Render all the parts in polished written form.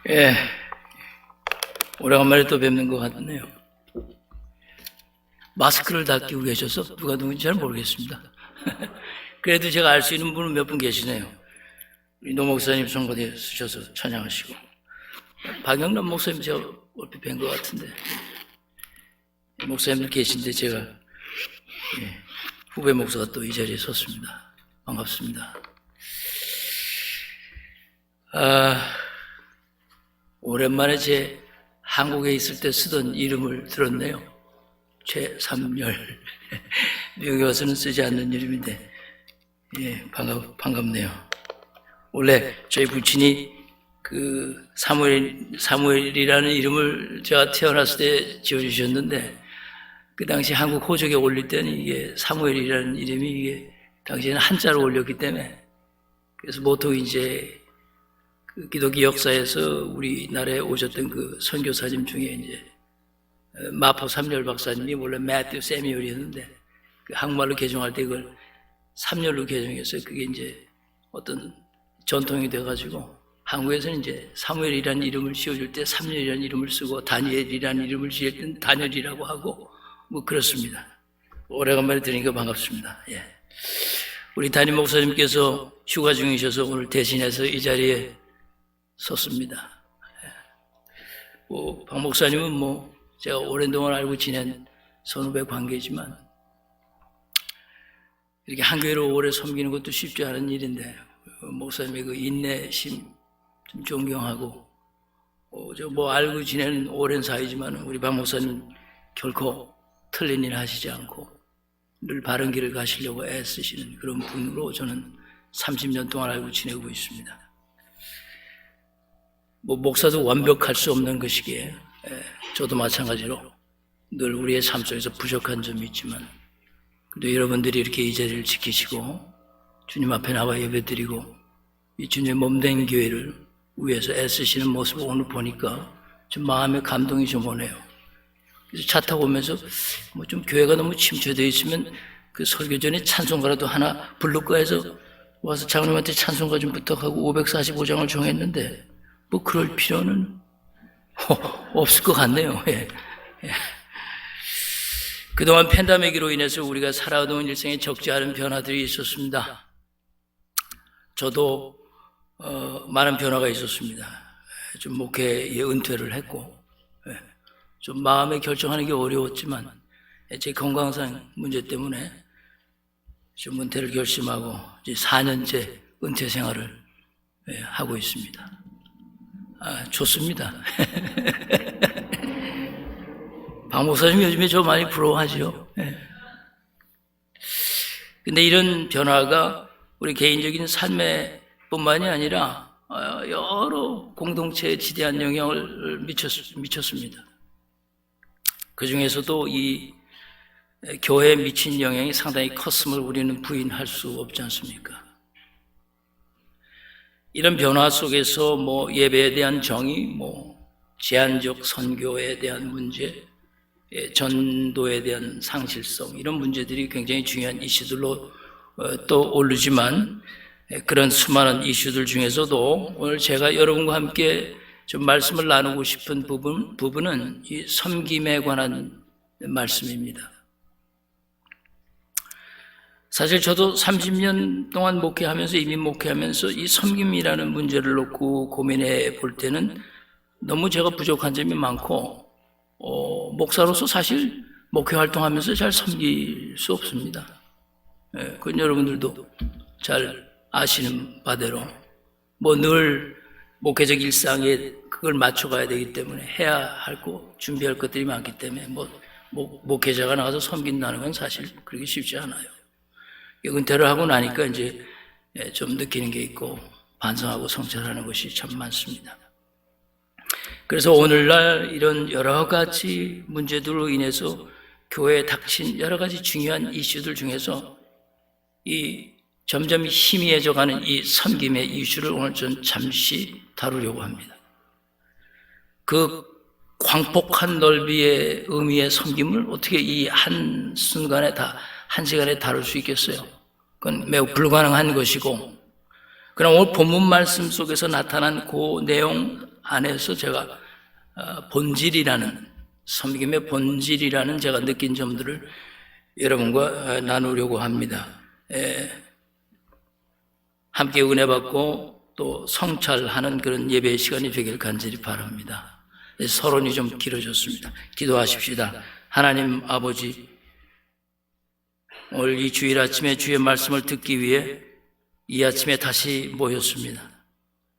예, 오래간만에 또 뵙는 것 같네요. 마스크를 다 끼고 계셔서 누가 누군지 잘 모르겠습니다. 그래도 제가 알 수 있는 분은 몇 분 계시네요. 우리 노 목사님 선거대 쓰셔서 찬양하시고, 박영란 목사님 제가 얼핏 뵌 것 같은데, 목사님들 계신데 제가 후배 목사가 또 이 자리에 섰습니다. 반갑습니다. 오랜만에 제 한국에 있을 때 쓰던 이름을 들었네요. 최삼열. 미국에 와서는 쓰지 않는 이름인데, 반갑네요. 원래 저희 부친이 그 사무엘이라는 이름을 제가 태어났을 때 지어주셨는데, 그 당시 한국 호적에 올릴 때는 이게 사무엘이라는 이름이 이게 당시에는 한자로 올렸기 때문에, 그래서 보통 이제 그 기독교 역사에서 우리나라에 오셨던 그 선교사님 중에 이제 마포 삼열 박사님이 원래 매튜 세미얼이었는데 그 한국말로 개종할 때 그걸 삼열로 개종했어요. 그게 이제 어떤 전통이 돼가지고 한국에서는 이제 사무엘이라는 이름을 씌워줄 때 삼열이라는 이름을 쓰고 다니엘이라는 이름을 지을 때는 다니엘이라고 하고 뭐 그렇습니다. 오래간만에 들으니까 반갑습니다. 예. 우리 담임 목사님께서 휴가 중이셔서 오늘 대신해서 이 자리에 섰습니다. 박 목사님은 뭐 제가 오랜 동안 알고 지낸 선후배 관계지만 이렇게 한 교회로 오래 섬기는 것도 쉽지 않은 일인데 목사님의 그 인내심 좀 존경하고 저 뭐 알고 지내는 오랜 사이지만 우리 박 목사님 결코 틀린 일 하시지 않고 늘 바른 길을 가시려고 애쓰시는 그런 분으로 저는 30년 동안 알고 지내고 있습니다. 뭐 목사도 완벽할 수 없는 것이기에 저도 마찬가지로 늘 우리의 삶 속에서 부족한 점이 있지만 그래도 여러분들이 이렇게 이 자리를 지키시고 주님 앞에 나와 예배드리고 이 주님의 몸된 교회를 위해서 애쓰시는 모습을 오늘 보니까 좀 마음에 감동이 좀 오네요. 그래서 차 타고 오면서 뭐 좀 교회가 너무 침체되어 있으면 그 설교 전에 찬송가라도 하나 부를까 해서 와서 장로님한테 찬송가 좀 부탁하고 545장을 정했는데 뭐 그럴 필요는 없을 것 같네요. 예. 그동안 팬데믹으로 인해서 우리가 살아온 일생에 적지 않은 변화들이 있었습니다. 저도 많은 변화가 있었습니다. 좀 목회에 은퇴를 했고 좀 마음에 결정하는 게 어려웠지만 제 건강상 문제 때문에 좀 은퇴를 결심하고 이제 4년째 은퇴 생활을 하고 있습니다. 좋습니다. 박 목사님 요즘에 저 많이 부러워하죠. 근데 이런 변화가 우리 개인적인 삶에 뿐만이 아니라 여러 공동체에 지대한 영향을 미쳤습니다. 그 중에서도 이 교회에 미친 영향이 상당히 컸음을 우리는 부인할 수 없지 않습니까? 이런 변화 속에서 뭐 예배에 대한 정의, 뭐 제한적 선교에 대한 문제, 전도에 대한 상실성 이런 문제들이 굉장히 중요한 이슈들로 또 오르지만 그런 수많은 이슈들 중에서도 오늘 제가 여러분과 함께 좀 말씀을 나누고 싶은 부분은 이 섬김에 관한 말씀입니다. 사실 저도 30년 동안 목회하면서 이미 목회하면서 이 섬김이라는 문제를 놓고 고민해 볼 때는 너무 제가 부족한 점이 많고 목사로서 사실 목회 활동하면서 잘 섬길 수 없습니다. 그건 여러분들도 잘 아시는 바대로 뭐 늘 목회적 일상에 그걸 맞춰가야 되기 때문에 해야 할 거 준비할 것들이 많기 때문에 목회자가 나가서 섬긴다는 건 사실 그렇게 쉽지 않아요. 은퇴를 하고 나니까 이제 좀 느끼는 게 있고 반성하고 성찰하는 것이 참 많습니다. 그래서 오늘날 이런 여러 가지 문제들로 인해서 교회에 닥친 여러 가지 중요한 이슈들 중에서 이 점점 희미해져가는 이 섬김의 이슈를 오늘 좀 잠시 다루려고 합니다. 그 광폭한 넓이의 의미의 섬김을 어떻게 이 한 순간에 한 시간에 다룰 수 있겠어요? 그건 매우 불가능한 것이고, 그럼 오늘 본문 말씀 속에서 나타난 그 내용 안에서 제가 본질이라는, 섬김의 본질이라는 제가 느낀 점들을 여러분과 나누려고 합니다. 함께 은혜 받고 또 성찰하는 그런 예배의 시간이 되길 간절히 바랍니다. 서론이 좀 길어졌습니다. 기도하십시다. 하나님 아버지, 오늘 이 주일 아침에 주의 말씀을 듣기 위해 이 아침에 다시 모였습니다.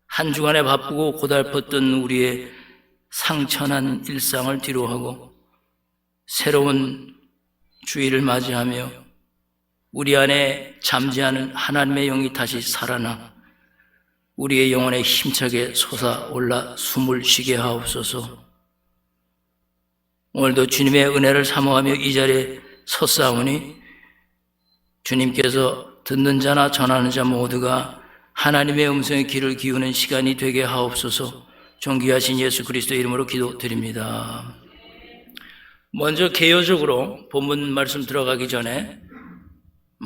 한 주간에 바쁘고 고달팠던 우리의 상처난 일상을 뒤로하고 새로운 주일을 맞이하며 우리 안에 잠재하는 하나님의 영이 다시 살아나 우리의 영혼에 힘차게 솟아올라 숨을 쉬게 하옵소서. 오늘도 주님의 은혜를 사모하며 이 자리에 섰사오니 주님께서 듣는 자나 전하는 자 모두가 하나님의 음성에 귀를 기우는 시간이 되게 하옵소서. 존귀하신 예수 그리스도의 이름으로 기도드립니다. 먼저 개요적으로 본문 말씀 들어가기 전에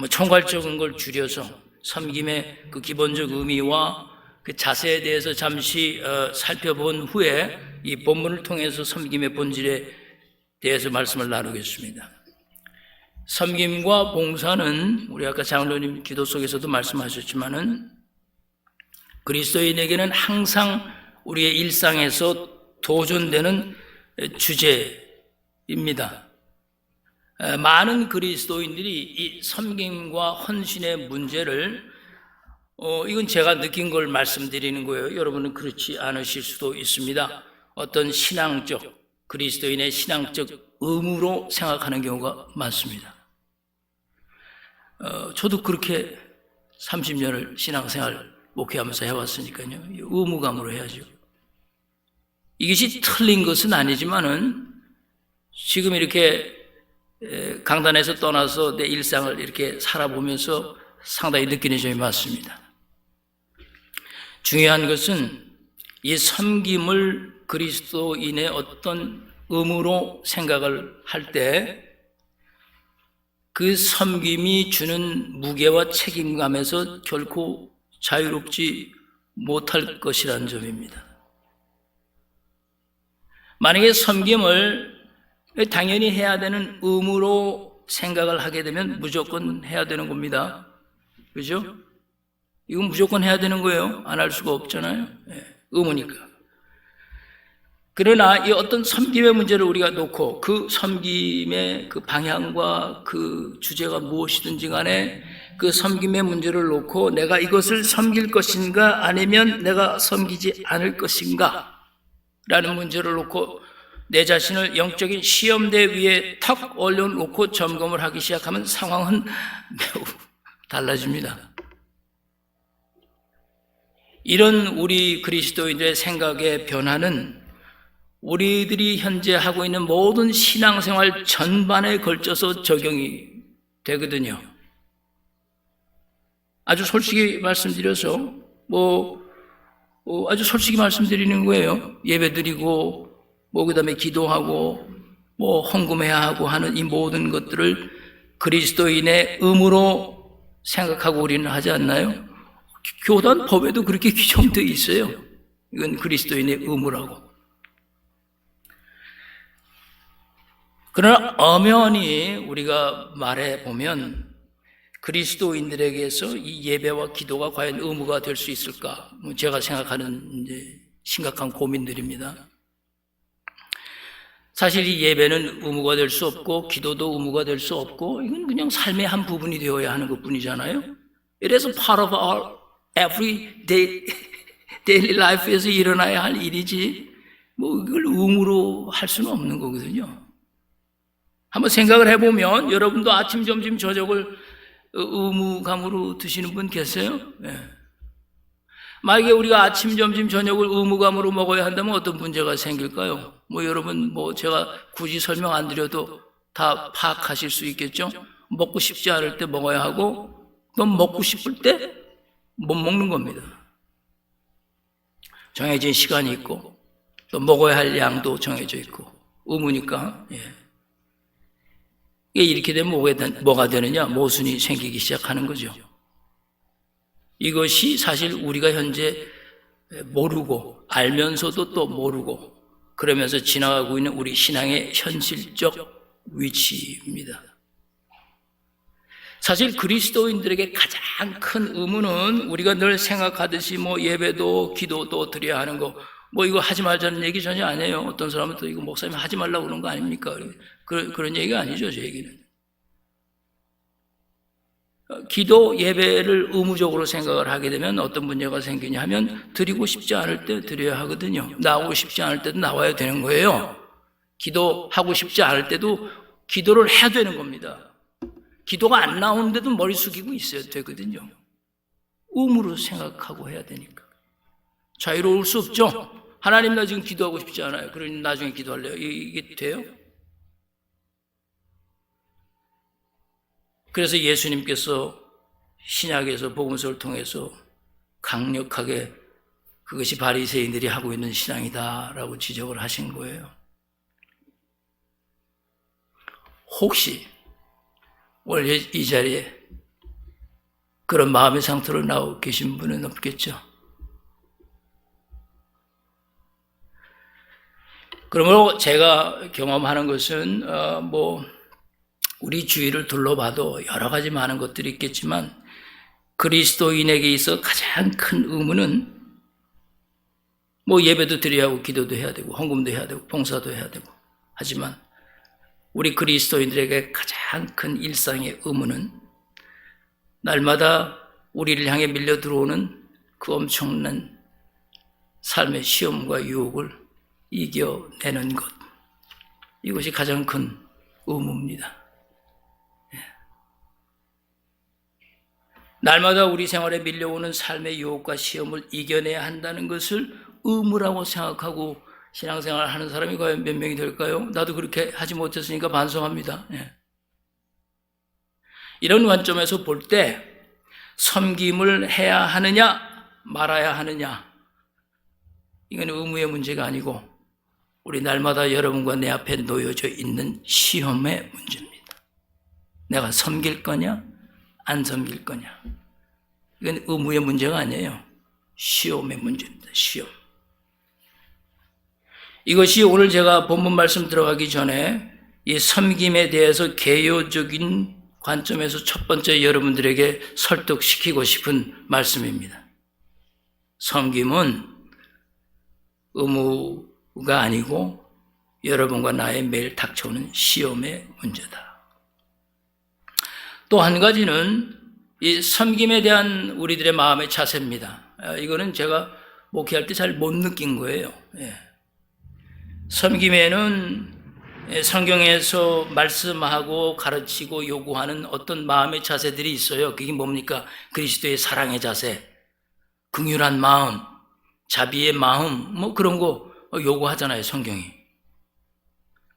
총괄적인 걸 줄여서 섬김의 그 기본적 의미와 그 자세에 대해서 잠시 살펴본 후에 이 본문을 통해서 섬김의 본질에 대해서 말씀을 나누겠습니다. 섬김과 봉사는 우리 아까 장로님 기도 속에서도 말씀하셨지만은 그리스도인에게는 항상 우리의 일상에서 도전되는 주제입니다. 많은 그리스도인들이 이 섬김과 헌신의 문제를 이건 제가 느낀 걸 말씀드리는 거예요. 여러분은 그렇지 않으실 수도 있습니다. 어떤 신앙적, 그리스도인의 신앙적 의무로 생각하는 경우가 많습니다. 저도 그렇게 30년을 신앙생활 목회하면서 해왔으니까요. 의무감으로 해야죠. 이것이 틀린 것은 아니지만은 지금 이렇게 강단에서 떠나서 내 일상을 이렇게 살아보면서 상당히 느끼는 점이 많습니다. 중요한 것은 이 섬김을 그리스도인의 어떤 의무로 생각을 할 때 그 섬김이 주는 무게와 책임감에서 결코 자유롭지 못할 것이라는 점입니다. 만약에 섬김을 당연히 해야 되는 의무로 생각을 하게 되면 무조건 해야 되는 겁니다. 그죠? 이건 무조건 해야 되는 거예요. 안 할 수가 없잖아요. 의무니까. 그러나 이 어떤 섬김의 문제를 우리가 놓고 그 섬김의 그 방향과 그 주제가 무엇이든지 간에 그 섬김의 문제를 놓고 내가 이것을 섬길 것인가 아니면 내가 섬기지 않을 것인가 라는 문제를 놓고 내 자신을 영적인 시험대 위에 턱 올려놓고 점검을 하기 시작하면 상황은 매우 달라집니다. 이런 우리 그리스도인들의 생각의 변화는 우리들이 현재 하고 있는 모든 신앙생활 전반에 걸쳐서 적용이 되거든요. 아주 솔직히 말씀드려서 아주 솔직히 말씀드리는 거예요. 예배드리고 그다음에 기도하고 헌금해야 하고 하는 이 모든 것들을 그리스도인의 의무로 생각하고 우리는 하지 않나요? 교단 법에도 그렇게 규정되어 있어요. 이건 그리스도인의 의무라고. 그러나 엄연히 우리가 말해보면 그리스도인들에게서 이 예배와 기도가 과연 의무가 될 수 있을까? 제가 생각하는 심각한 고민들입니다. 사실 이 예배는 의무가 될 수 없고 기도도 의무가 될 수 없고 이건 그냥 삶의 한 부분이 되어야 하는 것뿐이잖아요. It is a part of our everyday daily life에서 일어나야 할 일이지 이걸 의무로 할 수는 없는 거거든요. 한번 생각을 해보면 여러분도 아침, 점심, 저녁을 의무감으로 드시는 분 계세요? 네. 만약에 우리가 아침, 점심, 저녁을 의무감으로 먹어야 한다면 어떤 문제가 생길까요? 여러분 제가 굳이 설명 안 드려도 다 파악하실 수 있겠죠? 먹고 싶지 않을 때 먹어야 하고 또 먹고 싶을 때 못 먹는 겁니다. 정해진 시간이 있고 또 먹어야 할 양도 정해져 있고 의무니까. 이렇게 되면 뭐가 되느냐? 모순이 생기기 시작하는 거죠. 이것이 사실 우리가 현재 모르고 알면서도 또 모르고 그러면서 지나가고 있는 우리 신앙의 현실적 위치입니다. 사실 그리스도인들에게 가장 큰 의무는 우리가 늘 생각하듯이 예배도 기도도 드려야 하는 거 이거 하지 말자는 얘기 전혀 아니에요. 어떤 사람은 또 이거 목사님 하지 말라고 그러는 거 아닙니까? 그런 얘기가 아니죠, 제 얘기는. 기도 예배를 의무적으로 생각을 하게 되면 어떤 문제가 생기냐 하면 드리고 싶지 않을 때 드려야 하거든요. 나오고 싶지 않을 때도 나와야 되는 거예요. 기도하고 싶지 않을 때도 기도를 해야 되는 겁니다. 기도가 안 나오는데도 머리 숙이고 있어야 되거든요. 의무로 생각하고 해야 되니까. 자유로울 수 없죠. 하나님 나 지금 기도하고 싶지 않아요. 그러니 나중에 기도할래요. 이게 돼요? 그래서 예수님께서 신약에서 복음서를 통해서 강력하게 그것이 바리새인들이 하고 있는 신앙이다라고 지적을 하신 거예요. 혹시 원래 이 자리에 그런 마음의 상태로 나오고 계신 분은 없겠죠? 그러므로 제가 경험하는 것은 우리 주위를 둘러봐도 여러 가지 많은 것들이 있겠지만 그리스도인에게 있어 가장 큰 의무는 예배도 드려야 하고 기도도 해야 되고 헌금도 해야 되고 봉사도 해야 되고 하지만 우리 그리스도인들에게 가장 큰 일상의 의무는 날마다 우리를 향해 밀려 들어오는 그 엄청난 삶의 시험과 유혹을 이겨내는 것, 이것이 가장 큰 의무입니다. 날마다 우리 생활에 밀려오는 삶의 유혹과 시험을 이겨내야 한다는 것을 의무라고 생각하고 신앙생활을 하는 사람이 과연 몇 명이 될까요? 나도 그렇게 하지 못했으니까 반성합니다. 이런 관점에서 볼 때 섬김을 해야 하느냐 말아야 하느냐, 이건 의무의 문제가 아니고 우리 날마다 여러분과 내 앞에 놓여져 있는 시험의 문제입니다. 내가 섬길 거냐 안 섬길 거냐, 이건 의무의 문제가 아니에요. 시험의 문제입니다. 시험. 이것이 오늘 제가 본문 말씀 들어가기 전에 이 섬김에 대해서 개요적인 관점에서 첫 번째 여러분들에게 설득시키고 싶은 말씀입니다. 섬김은 의무가 아니고 여러분과 나의 매일 닥쳐오는 시험의 문제다. 또 한 가지는 이 섬김에 대한 우리들의 마음의 자세입니다. 이거는 제가 목회할 때 잘 못 느낀 거예요. 섬김에는 성경에서 말씀하고 가르치고 요구하는 어떤 마음의 자세들이 있어요. 그게 뭡니까? 그리스도의 사랑의 자세, 긍휼한 마음, 자비의 마음, 그런 거 요구하잖아요, 성경이.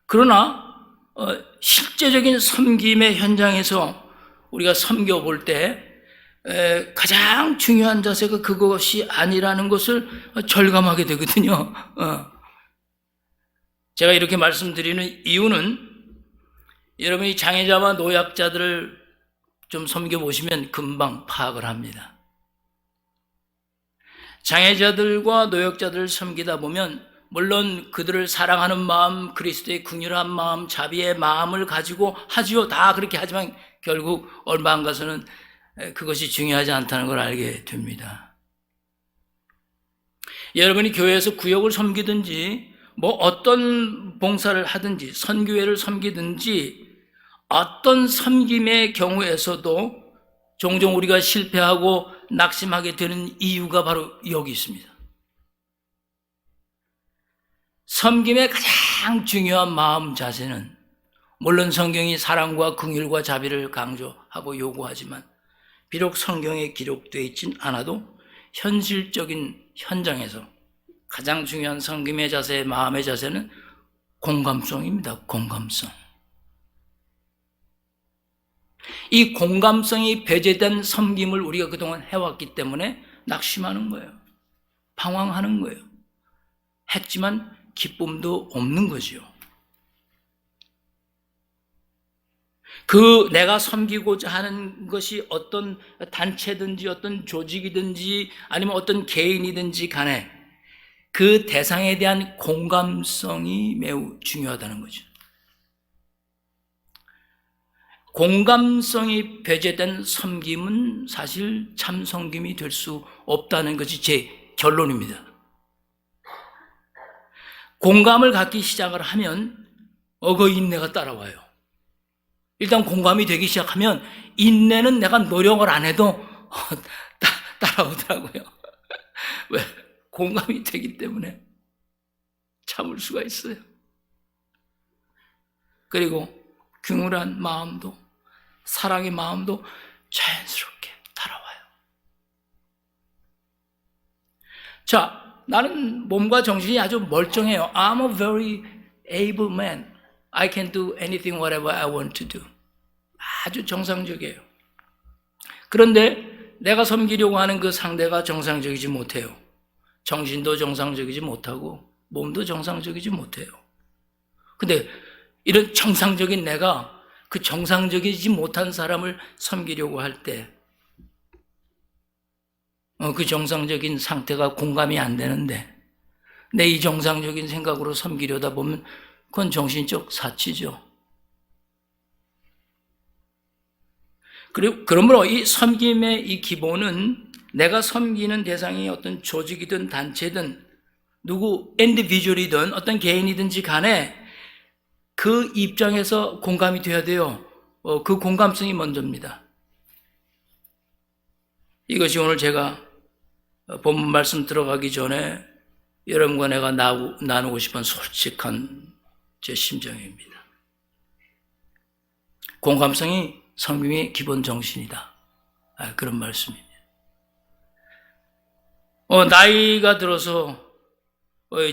그러나 실제적인 섬김의 현장에서 우리가 섬겨볼 때 가장 중요한 자세가 그것이 아니라는 것을 절감하게 되거든요. 제가 이렇게 말씀드리는 이유는 여러분이 장애자와 노약자들을 좀 섬겨보시면 금방 파악을 합니다. 장애자들과 노약자들을 섬기다 보면 물론 그들을 사랑하는 마음, 그리스도의 긍휼한 마음, 자비의 마음을 가지고 하지요. 다 그렇게 하지만 결국 얼마 안 가서는 그것이 중요하지 않다는 걸 알게 됩니다. 여러분이 교회에서 구역을 섬기든지 어떤 봉사를 하든지 선교회를 섬기든지 어떤 섬김의 경우에서도 종종 우리가 실패하고 낙심하게 되는 이유가 바로 여기 있습니다. 섬김의 가장 중요한 마음 자세는 물론 성경이 사랑과 긍휼과 자비를 강조하고 요구하지만 비록 성경에 기록되어 있진 않아도 현실적인 현장에서 가장 중요한 섬김의 자세, 마음의 자세는 공감성입니다. 공감성. 이 공감성이 배제된 섬김을 우리가 그동안 해왔기 때문에 낙심하는 거예요. 방황하는 거예요. 했지만 기쁨도 없는 거죠. 그 내가 섬기고자 하는 것이 어떤 단체든지 어떤 조직이든지 아니면 어떤 개인이든지 간에 그 대상에 대한 공감성이 매우 중요하다는 거죠. 공감성이 배제된 섬김은 사실 참 섬김이 될 수 없다는 것이 제 결론입니다. 공감을 갖기 시작을 하면 그 인내가 따라와요. 일단 공감이 되기 시작하면 인내는 내가 노력을 안 해도 따라오더라고요. 왜? 공감이 되기 때문에 참을 수가 있어요. 그리고 긍휼한 마음도 사랑의 마음도 자연스럽게 따라와요. 자, 나는 몸과 정신이 아주 멀쩡해요. I'm a very able man. I can do anything whatever I want to do. 아주 정상적이에요. 그런데 내가 섬기려고 하는 그 상대가 정상적이지 못해요. 정신도 정상적이지 못하고 몸도 정상적이지 못해요. 근데 이런 정상적인 내가 그 정상적이지 못한 사람을 섬기려고 할 때 그 정상적인 상태가 공감이 안 되는데 내 이 정상적인 생각으로 섬기려다 보면 그건 정신적 사치죠. 그리고 그러므로 이 섬김의 이 기본은 내가 섬기는 대상이 어떤 조직이든 단체든 누구 인디비주얼이든 어떤 개인이든지 간에 그 입장에서 공감이 돼야 돼요. 그 공감성이 먼저입니다. 이것이 오늘 제가 본문 말씀 들어가기 전에 여러분과 내가 나누고 싶은 솔직한 제 심정입니다. 공감성이 섬김의 기본 정신이다. 그런 말씀입니다. 나이가 들어서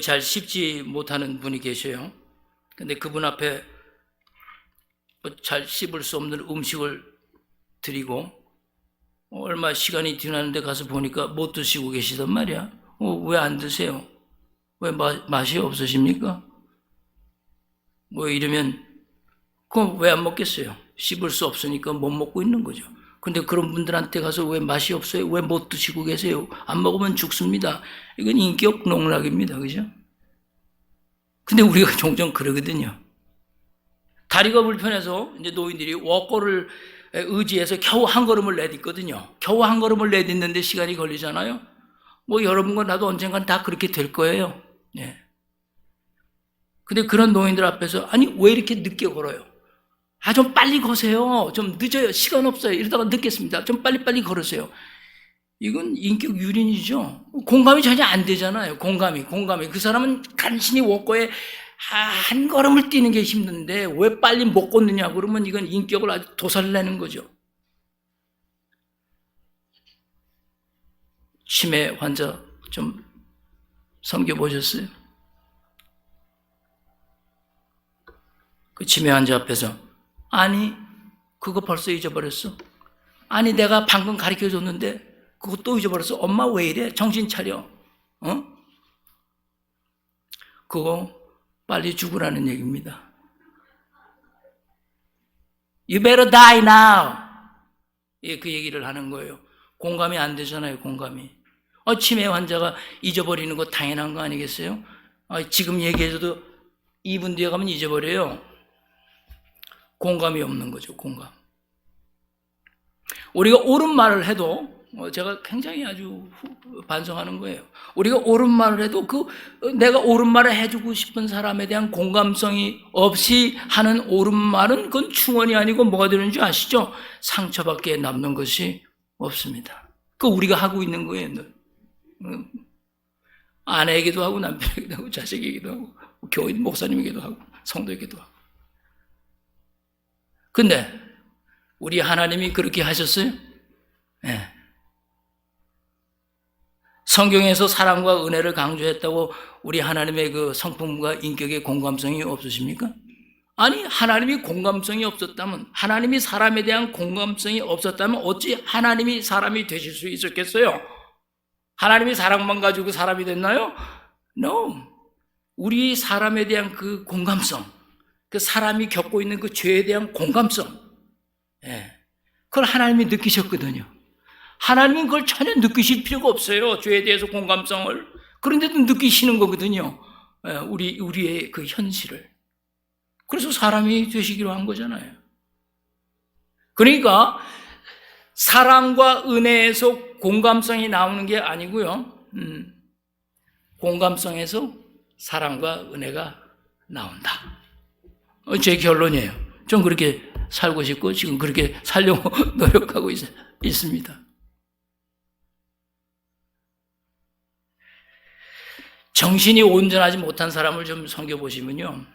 잘 씹지 못하는 분이 계셔요. 근데 그분 앞에 잘 씹을 수 없는 음식을 드리고 얼마 시간이 지났는데 가서 보니까 못 드시고 계시단 말이야. 왜 안 드세요? 왜 맛이 없으십니까? 뭐 이러면 그럼 왜 안 먹겠어요? 씹을 수 없으니까 못 먹고 있는 거죠. 근데 그런 분들한테 가서 왜 맛이 없어요? 왜 못 드시고 계세요? 안 먹으면 죽습니다. 이건 인격 농락입니다. 그죠? 근데 우리가 종종 그러거든요. 다리가 불편해서 이제 노인들이 워커를 의지해서 겨우 한 걸음을 내딛거든요. 겨우 한 걸음을 내딛는데 시간이 걸리잖아요. 뭐 여러분과 나도 언젠간 다 그렇게 될 거예요. 네. 근데 그런 노인들 앞에서 아니 왜 이렇게 늦게 걸어요? 좀 빨리 거세요. 좀 늦어요. 시간 없어요. 이러다가 늦겠습니다. 좀 빨리빨리 걸으세요. 이건 인격 유린이죠. 공감이 전혀 안 되잖아요. 공감이. 그 사람은 간신히 워커에 한 걸음을 뛰는 게 힘든데 왜 빨리 못 걷느냐 그러면 이건 인격을 아주 도살내는 거죠. 치매 환자 좀 섬겨보셨어요? 그 치매 환자 앞에서 아니 그거 벌써 잊어버렸어. 아니 내가 방금 가르쳐줬는데 그거 또 잊어버렸어. 엄마 왜 이래? 정신 차려. 그거 빨리 죽으라는 얘기입니다. You better die now. 그 얘기를 하는 거예요. 공감이 안 되잖아요. 공감이. 치매 환자가 잊어버리는 거 당연한 거 아니겠어요? 지금 얘기해줘도 2분 뒤에 가면 잊어버려요. 공감이 없는 거죠. 공감. 우리가 옳은 말을 해도 제가 굉장히 아주 반성하는 거예요. 우리가 옳은 말을 해도 내가 옳은 말을 해주고 싶은 사람에 대한 공감성이 없이 하는 옳은 말은 그건 충언이 아니고 뭐가 되는 줄 아시죠? 상처밖에 남는 것이 없습니다. 그거 우리가 하고 있는 거예요. 아내에게도 하고 남편에게도 하고 자식에게도 하고 교인 목사님에게도 하고 성도에게도 하고. 근데 우리 하나님이 그렇게 하셨어요? 네. 성경에서 사랑과 은혜를 강조했다고 우리 하나님의 그 성품과 인격의 공감성이 없으십니까? 아니 하나님이 공감성이 없었다면 하나님이 사람에 대한 공감성이 없었다면 어찌 하나님이 사람이 되실 수 있었겠어요? 하나님이 사랑만 가지고 사람이 됐나요? No. 우리 사람에 대한 그 공감성, 그 사람이 겪고 있는 그 죄에 대한 공감성, 예. 그걸 하나님이 느끼셨거든요. 하나님은 그걸 전혀 느끼실 필요가 없어요. 죄에 대해서 공감성을. 그런데도 느끼시는 거거든요. 예, 우리의 그 현실을. 그래서 사람이 되시기로 한 거잖아요. 그러니까 사랑과 은혜에서 공감성이 나오는 게 아니고요. 공감성에서 사랑과 은혜가 나온다. 제 결론이에요. 전 그렇게 살고 싶고 지금 그렇게 살려고 노력하고 있습니다. 정신이 온전하지 못한 사람을 좀 섬겨보시면요.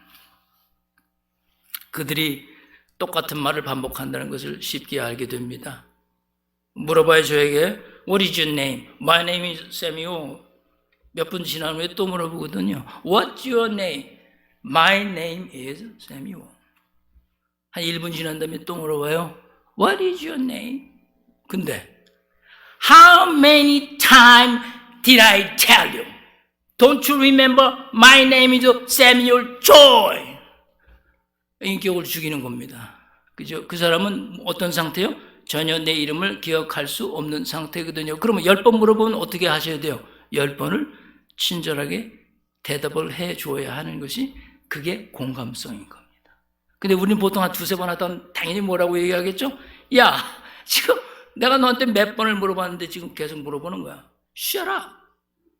그들이 똑같은 말을 반복한다는 것을 쉽게 알게 됩니다. 물어봐요, 저에게. What is your name? My name is Samuel. 몇 분 지난 후에 또 물어보거든요. What's your name? My name is Samuel. 한 1분 지난 다음에 또 물어봐요. What is your name? 근데 How many times did I tell you? Don't you remember? My name is Samuel Joy. 인격을 죽이는 겁니다. 그죠? 그 사람은 어떤 상태요? 전혀 내 이름을 기억할 수 없는 상태거든요. 그러면 10번 물어보면 어떻게 하셔야 돼요? 10번을 친절하게 대답을 해 줘야 하는 것이 그게 공감성인 겁니다. 근데 우리는 보통 한 두세 번 하다 당연히 뭐라고 얘기하겠죠? 야, 지금 내가 너한테 몇 번을 물어봤는데 지금 계속 물어보는 거야. Shut up.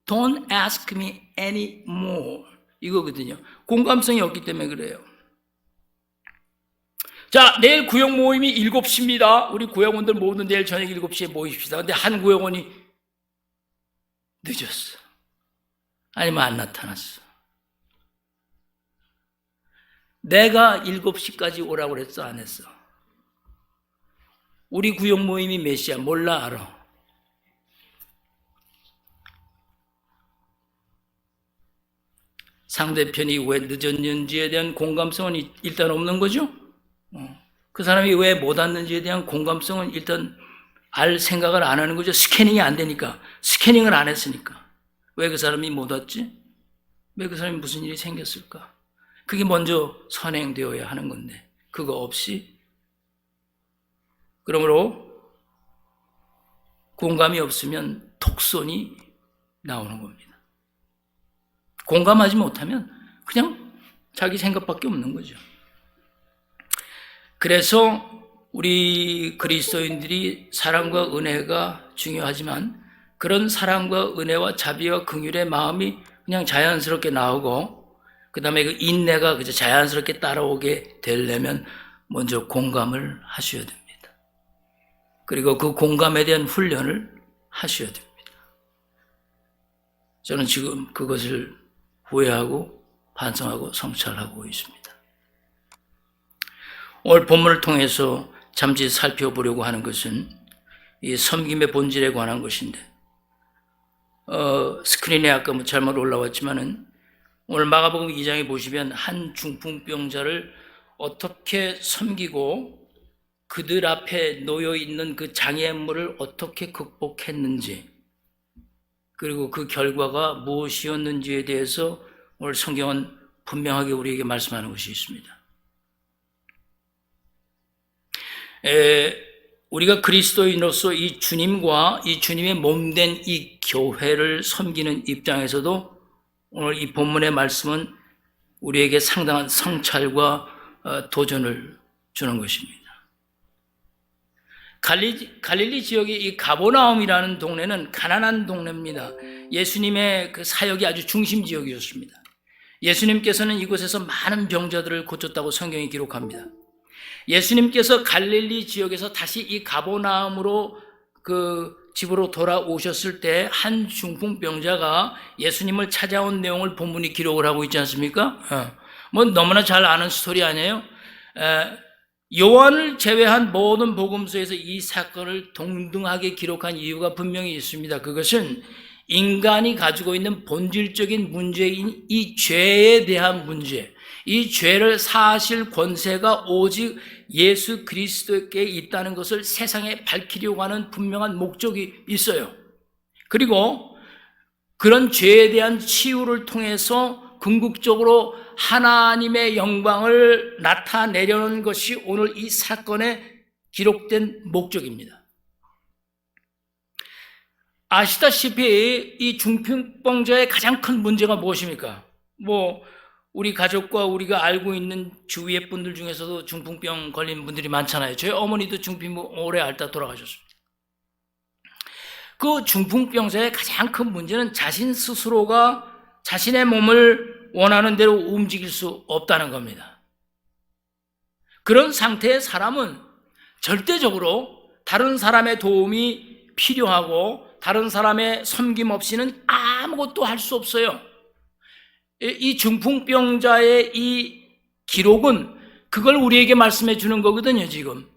Don't ask me anymore. 이거거든요. 공감성이 없기 때문에 그래요. 자, 내일 구역 모임이 7시입니다. 우리 구역원들 모두 내일 저녁 7시에 모이십시다. 근데 한 구역원이 늦었어. 아니면 안 나타났어. 내가 7시까지 오라고 그랬어, 안 했어? 우리 구역 모임이 몇 시야? 몰라, 알아. 상대편이 왜 늦었는지에 대한 공감성은 일단 없는 거죠? 그 사람이 왜 못 왔는지에 대한 공감성은 일단 알 생각을 안 하는 거죠. 스캐닝이 안 되니까. 스캐닝을 안 했으니까. 왜 그 사람이 못 왔지? 왜 그 사람이 무슨 일이 생겼을까? 그게 먼저 선행되어야 하는 건데 그거 없이 그러므로 공감이 없으면 톡손이 나오는 겁니다. 공감하지 못하면 그냥 자기 생각밖에 없는 거죠. 그래서 우리 그리스도인들이 사랑과 은혜가 중요하지만 그런 사랑과 은혜와 자비와 긍휼의 마음이 그냥 자연스럽게 나오고 그 다음에 그 인내가 그저 자연스럽게 따라오게 되려면 먼저 공감을 하셔야 됩니다. 그리고 그 공감에 대한 훈련을 하셔야 됩니다. 저는 지금 그것을 후회하고 반성하고 성찰하고 있습니다. 오늘 본문을 통해서 잠시 살펴보려고 하는 것은 이 섬김의 본질에 관한 것인데 스크린에 아까 잘못 올라왔지만은 오늘 마가복음 2장에 보시면 한 중풍병자를 어떻게 섬기고 그들 앞에 놓여 있는 그 장애물을 어떻게 극복했는지 그리고 그 결과가 무엇이었는지에 대해서 오늘 성경은 분명하게 우리에게 말씀하는 것이 있습니다. 우리가 그리스도인으로서 이 주님과 이 주님의 몸된 이 교회를 섬기는 입장에서도 오늘 이 본문의 말씀은 우리에게 상당한 성찰과 도전을 주는 것입니다. 갈릴리 지역의 이 가버나움이라는 동네는 가난한 동네입니다. 예수님의 그 사역이 아주 중심 지역이었습니다. 예수님께서는 이곳에서 많은 병자들을 고쳤다고 성경이 기록합니다. 예수님께서 갈릴리 지역에서 다시 이 가버나움으로 그 집으로 돌아오셨을 때 한 중풍병자가 예수님을 찾아온 내용을 본문이 기록을 하고 있지 않습니까? 뭐 너무나 잘 아는 스토리 아니에요? 요한을 제외한 모든 복음서에서 이 사건을 동등하게 기록한 이유가 분명히 있습니다. 그것은 인간이 가지고 있는 본질적인 문제인 이 죄에 대한 문제, 이 죄를 사하실 권세가 오직 예수 그리스도께 있다는 것을 세상에 밝히려고 하는 분명한 목적이 있어요. 그리고 그런 죄에 대한 치유를 통해서 궁극적으로 하나님의 영광을 나타내려는 것이 오늘 이 사건의 기록된 목적입니다. 아시다시피 이 중풍병자의 가장 큰 문제가 무엇입니까? 우리 가족과 우리가 알고 있는 주위의 분들 중에서도 중풍병 걸린 분들이 많잖아요. 저희 어머니도 중풍병 오래 앓다 돌아가셨습니다. 그 중풍병자의 가장 큰 문제는 자신 스스로가 자신의 몸을 원하는 대로 움직일 수 없다는 겁니다. 그런 상태의 사람은 절대적으로 다른 사람의 도움이 필요하고 다른 사람의 섬김 없이는 아무것도 할 수 없어요. 이 중풍병자의 이 기록은 그걸 우리에게 말씀해 주는 거거든요, 지금.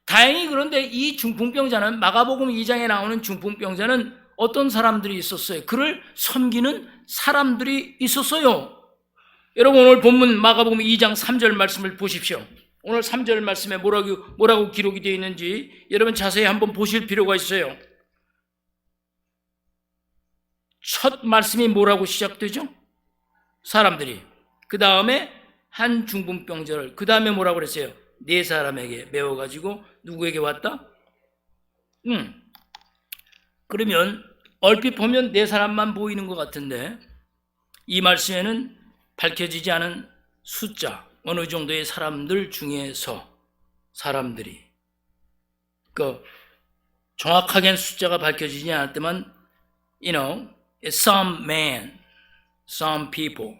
다행히 그런데 이 중풍병자는 마가복음 2장에 나오는 중풍병자는 어떤 사람들이 있었어요? 그를 섬기는 사람들이 있었어요. 여러분 오늘 본문 마가복음 2장 3절 말씀을 보십시오. 오늘 3절 말씀에 뭐라고 기록이 되어 있는지 여러분 자세히 한번 보실 필요가 있어요. 첫 말씀이 뭐라고 시작되죠? 사람들이. 그 다음에 한 중풍병자를, 그 다음에 뭐라고 그랬어요? 네 사람에게 메워가지고 누구에게 왔다? 그러면 얼핏 보면 네 사람만 보이는 것 같은데 이 말씀에는 밝혀지지 않은 숫자, 어느 정도의 사람들 중에서 사람들이, 정확하게는 숫자가 밝혀지지 않았지만 some man, some people,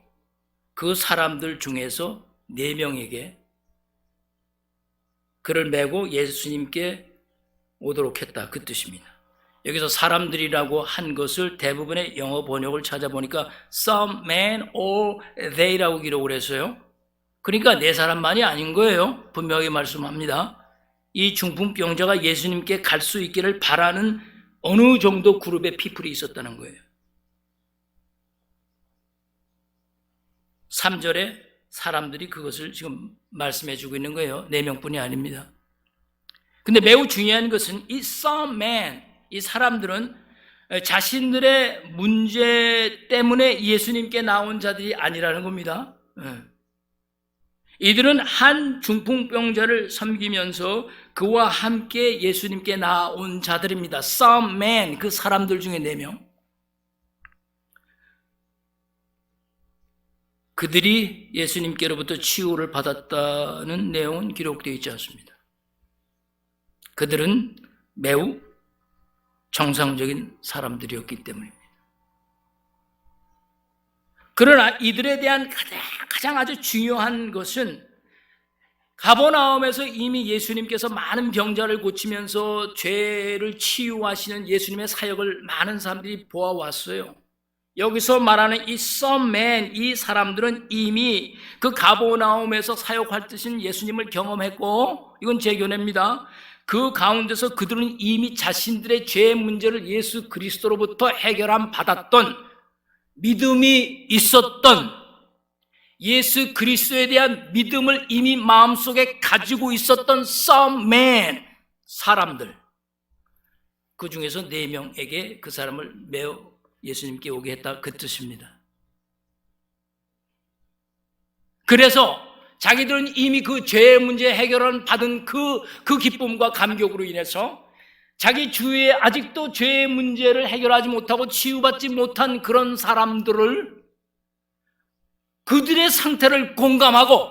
그 사람들 중에서 4명에게 그를 메고 예수님께 오도록 했다, 그 뜻입니다. 여기서 사람들이라고 한 것을 대부분의 영어 번역을 찾아보니까 some man or they라고 기록을 했어요. 그러니까 4사람만이 아닌 거예요. 분명히 말씀합니다. 이 중풍병자가 예수님께 갈 수 있기를 바라는 어느 정도 그룹의 피플이 있었다는 거예요. 3절에 사람들이 그것을 지금 말씀해 주고 있는 거예요. 4명뿐이 아닙니다. 근데 매우 중요한 것은 이 some man, 이 사람들은 자신들의 문제 때문에 예수님께 나온 자들이 아니라는 겁니다. 이들은 한 중풍병자를 섬기면서 그와 함께 예수님께 나온 자들입니다. Some man, 그 사람들 중에 4명. 그들이 예수님께로부터 치유를 받았다는 내용은 기록되어 있지 않습니다. 그들은 매우 정상적인 사람들이었기 때문입니다. 그러나 이들에 대한 가장 아주 중요한 것은 가버나움에서 이미 예수님께서 많은 병자를 고치면서 죄를 치유하시는 예수님의 사역을 많은 사람들이 보아왔어요. 여기서 말하는 이 some man, 이 사람들은 이미 그 가버나움에서 사역할 듯인 예수님을 경험했고, 이건 제 견해입니다. 그 가운데서 그들은 이미 자신들의 죄 문제를 예수 그리스도로부터 해결함 받았던, 믿음이 있었던, 예수 그리스도에 대한 믿음을 이미 마음속에 가지고 있었던 some man, 사람들. 그 중에서 4명에게 그 사람을 메어 예수님께 오게 했다, 그 뜻입니다. 그래서 자기들은 이미 그 죄의 문제 해결을 받은 그 기쁨과 감격으로 인해서 자기 주위에 아직도 죄의 문제를 해결하지 못하고 치유받지 못한 그런 사람들을, 그들의 상태를 공감하고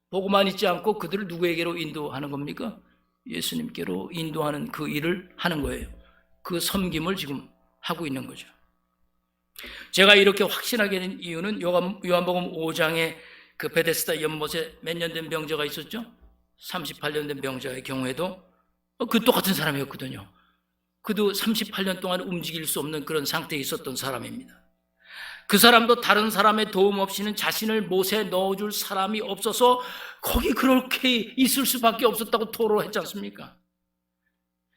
보고만 있지 않고 그들을 누구에게로 인도하는 겁니까? 예수님께로 인도하는 그 일을 하는 거예요. 그 섬김을 지금 하고 있는 거죠. 제가 이렇게 확신하게 된 이유는 요한복음 5장에 그 베데스다 연못에 몇 년 된 병자가 있었죠? 38년 된 병자의 경우에도 그 똑같은 사람이었거든요. 그도 38년 동안 움직일 수 없는 그런 상태에 있었던 사람입니다. 그 사람도 다른 사람의 도움 없이는 자신을 못에 넣어줄 사람이 없어서 거기 그렇게 있을 수밖에 없었다고 토로했지 않습니까?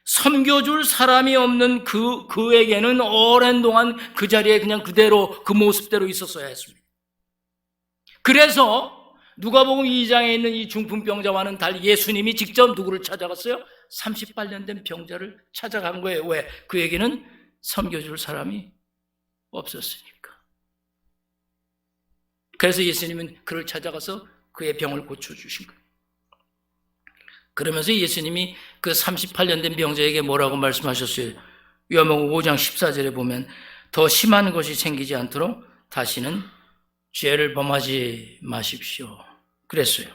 섬겨줄 사람이 없는 그에게는 오랜 동안 그 자리에 그냥 그대로 그 모습대로 있었어야 했습니다. 그래서 누가복음 2장에 있는 이 중풍병자와는 달리 예수님이 직접 누구를 찾아갔어요? 38년 된 병자를 찾아간 거예요. 왜? 그에게는 섬겨줄 사람이 없었으니까. 그래서 예수님은 그를 찾아가서 그의 병을 고쳐주신 거예요. 그러면서 예수님이 그 38년 된 병자에게 뭐라고 말씀하셨어요? 요한복음 5장 14절에 보면 더 심한 것이 생기지 않도록 다시는 죄를 범하지 마십시오. 그랬어요.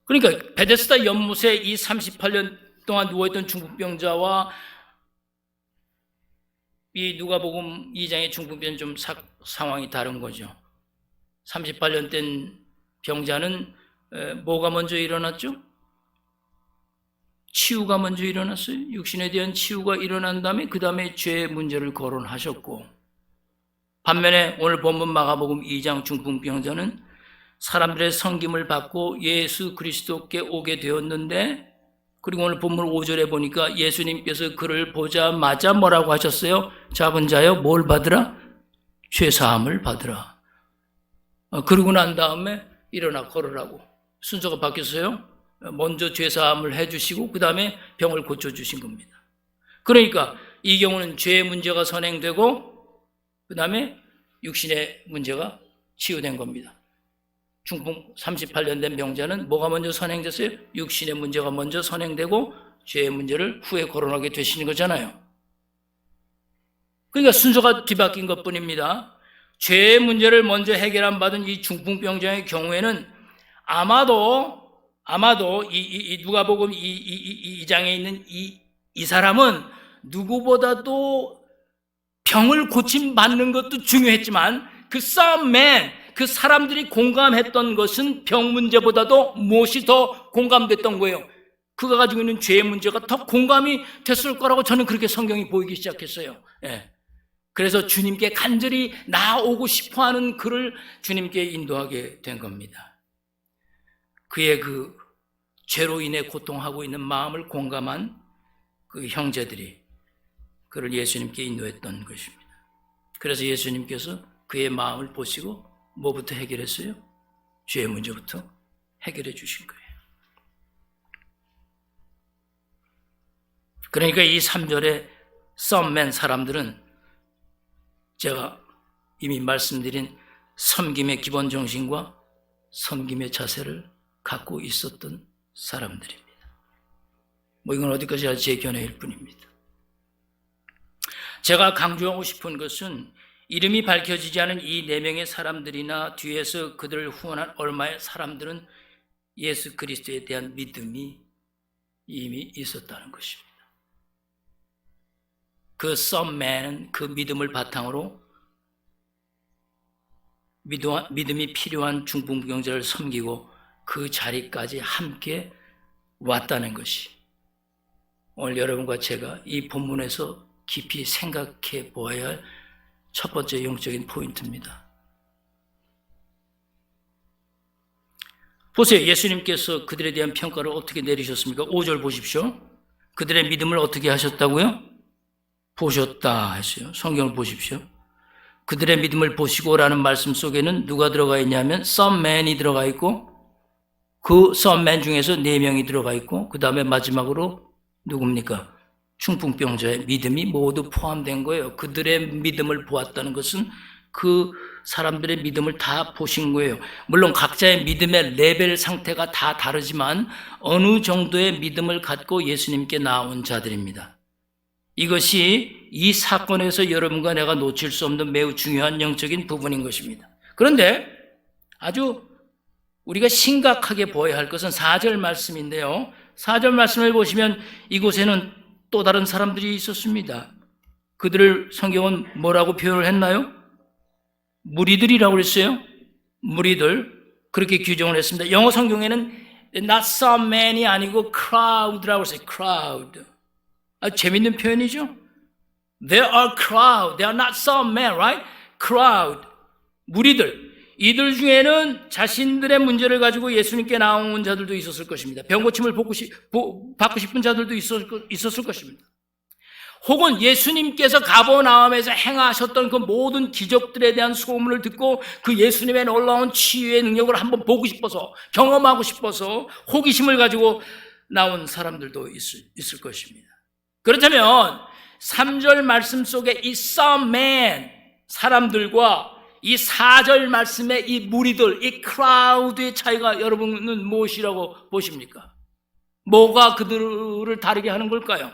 그러니까 베데스다 연못에 이 38년 동안 누워있던 중풍병자와 이 누가복음 2장의 중풍병자는 좀 상황이 다른 거죠. 38년 된 병자는 뭐가 먼저 일어났죠? 치유가 먼저 일어났어요. 육신에 대한 치유가 일어난 다음에 그 다음에 죄의 문제를 거론하셨고, 반면에 오늘 본문 마가복음 2장 중풍병자는 사람들의 섬김을 받고 예수 그리스도께 오게 되었는데, 그리고 오늘 본문 5절에 보니까 예수님께서 그를 보자마자 뭐라고 하셨어요? 작은 자여 뭘 받으라? 죄사함을 받으라. 그러고 난 다음에 일어나 걸으라고 순서가 바뀌었어요. 먼저 죄사함을 해주시고 그 다음에 병을 고쳐주신 겁니다. 그러니까 이 경우는 죄의 문제가 선행되고 그 다음에 육신의 문제가 치유된 겁니다. 중풍 38년 된 병자는 뭐가 먼저 선행됐어요? 육신의 문제가 먼저 선행되고 죄의 문제를 후에 거론하게 되시는 거잖아요. 그러니까 순서가 뒤바뀐 것뿐입니다. 죄의 문제를 먼저 해결한 받은 이 중풍병자의 경우에는 아마도 이 누가복음 2장에 있는 이 사람은 누구보다도 병을 고침받는 것도 중요했지만 그 썸맨, 그 사람들이 공감했던 것은 병 문제보다도 무엇이 더 공감됐던 거예요? 그가 가지고 있는 죄의 문제가 더 공감이 됐을 거라고 저는 그렇게 성경이 보이기 시작했어요. 그래서 주님께 간절히 나오고 싶어하는 그를 주님께 인도하게 된 겁니다. 그의 그 죄로 인해 고통하고 있는 마음을 공감한 그 형제들이 그를 예수님께 인도했던 것입니다. 그래서 예수님께서 그의 마음을 보시고 뭐부터 해결했어요? 죄의 문제부터 해결해 주신 거예요. 그러니까 이 3절의 썸맨 사람들은 제가 이미 말씀드린 섬김의 기본 정신과 섬김의 자세를 갖고 있었던 사람들입니다. 이건 어디까지나 제 견해일 뿐입니다. 제가 강조하고 싶은 것은 이름이 밝혀지지 않은 이 4명의 사람들이나 뒤에서 그들을 후원한 얼마의 사람들은 예수 그리스도에 대한 믿음이 이미 있었다는 것입니다. 그 썸맨은 그 믿음을 바탕으로 믿음이 필요한 중풍병자를 섬기고 그 자리까지 함께 왔다는 것이 오늘 여러분과 제가 이 본문에서 깊이 생각해 보아야 할 첫 번째 영적인 포인트입니다. 보세요. 예수님께서 그들에 대한 평가를 어떻게 내리셨습니까? 5절 보십시오. 그들의 믿음을 어떻게 하셨다고요? 보셨다 했어요. 성경을 보십시오. 그들의 믿음을 보시고라는 말씀 속에는 누가 들어가 있냐면 some man이 들어가 있고 그 some man 중에서 4명이 들어가 있고 그 다음에 마지막으로 누굽니까? 중풍병자의 믿음이 모두 포함된 거예요. 그들의 믿음을 보았다는 것은 그 사람들의 믿음을 다 보신 거예요. 물론 각자의 믿음의 레벨 상태가 다 다르지만 어느 정도의 믿음을 갖고 예수님께 나온 자들입니다. 이것이 이 사건에서 여러분과 내가 놓칠 수 없는 매우 중요한 영적인 부분인 것입니다. 그런데 아주 우리가 심각하게 보아야 할 것은 4절 말씀인데요. 4절 말씀을 보시면 이곳에는 또 다른 사람들이 있었습니다. 그들을 성경은 뭐라고 표현을 했나요? 무리들이라고 그랬어요. 무리들. 그렇게 규정을 했습니다. 영어 성경에는 not some man이 아니고 crowd라고 했어요. crowd. 아주 재밌는 표현이죠. There are crowd. They are not some man, right? crowd. 무리들. 이들 중에는 자신들의 문제를 가지고 예수님께 나온 자들도 있었을 것입니다. 병고침을 받고 싶은 자들도 있었을 것입니다. 혹은 예수님께서 가버나움에서 행하셨던 그 모든 기적들에 대한 소문을 듣고 그 예수님의 놀라운 치유의 능력을 한번 보고 싶어서 경험하고 싶어서 호기심을 가지고 나온 사람들도 있을 것입니다. 그렇다면 3절 말씀 속에 이 some man 사람들과 이 4절 말씀의 이 무리들, 이 크라우드의 차이가 여러분은 무엇이라고 보십니까? 뭐가 그들을 다르게 하는 걸까요?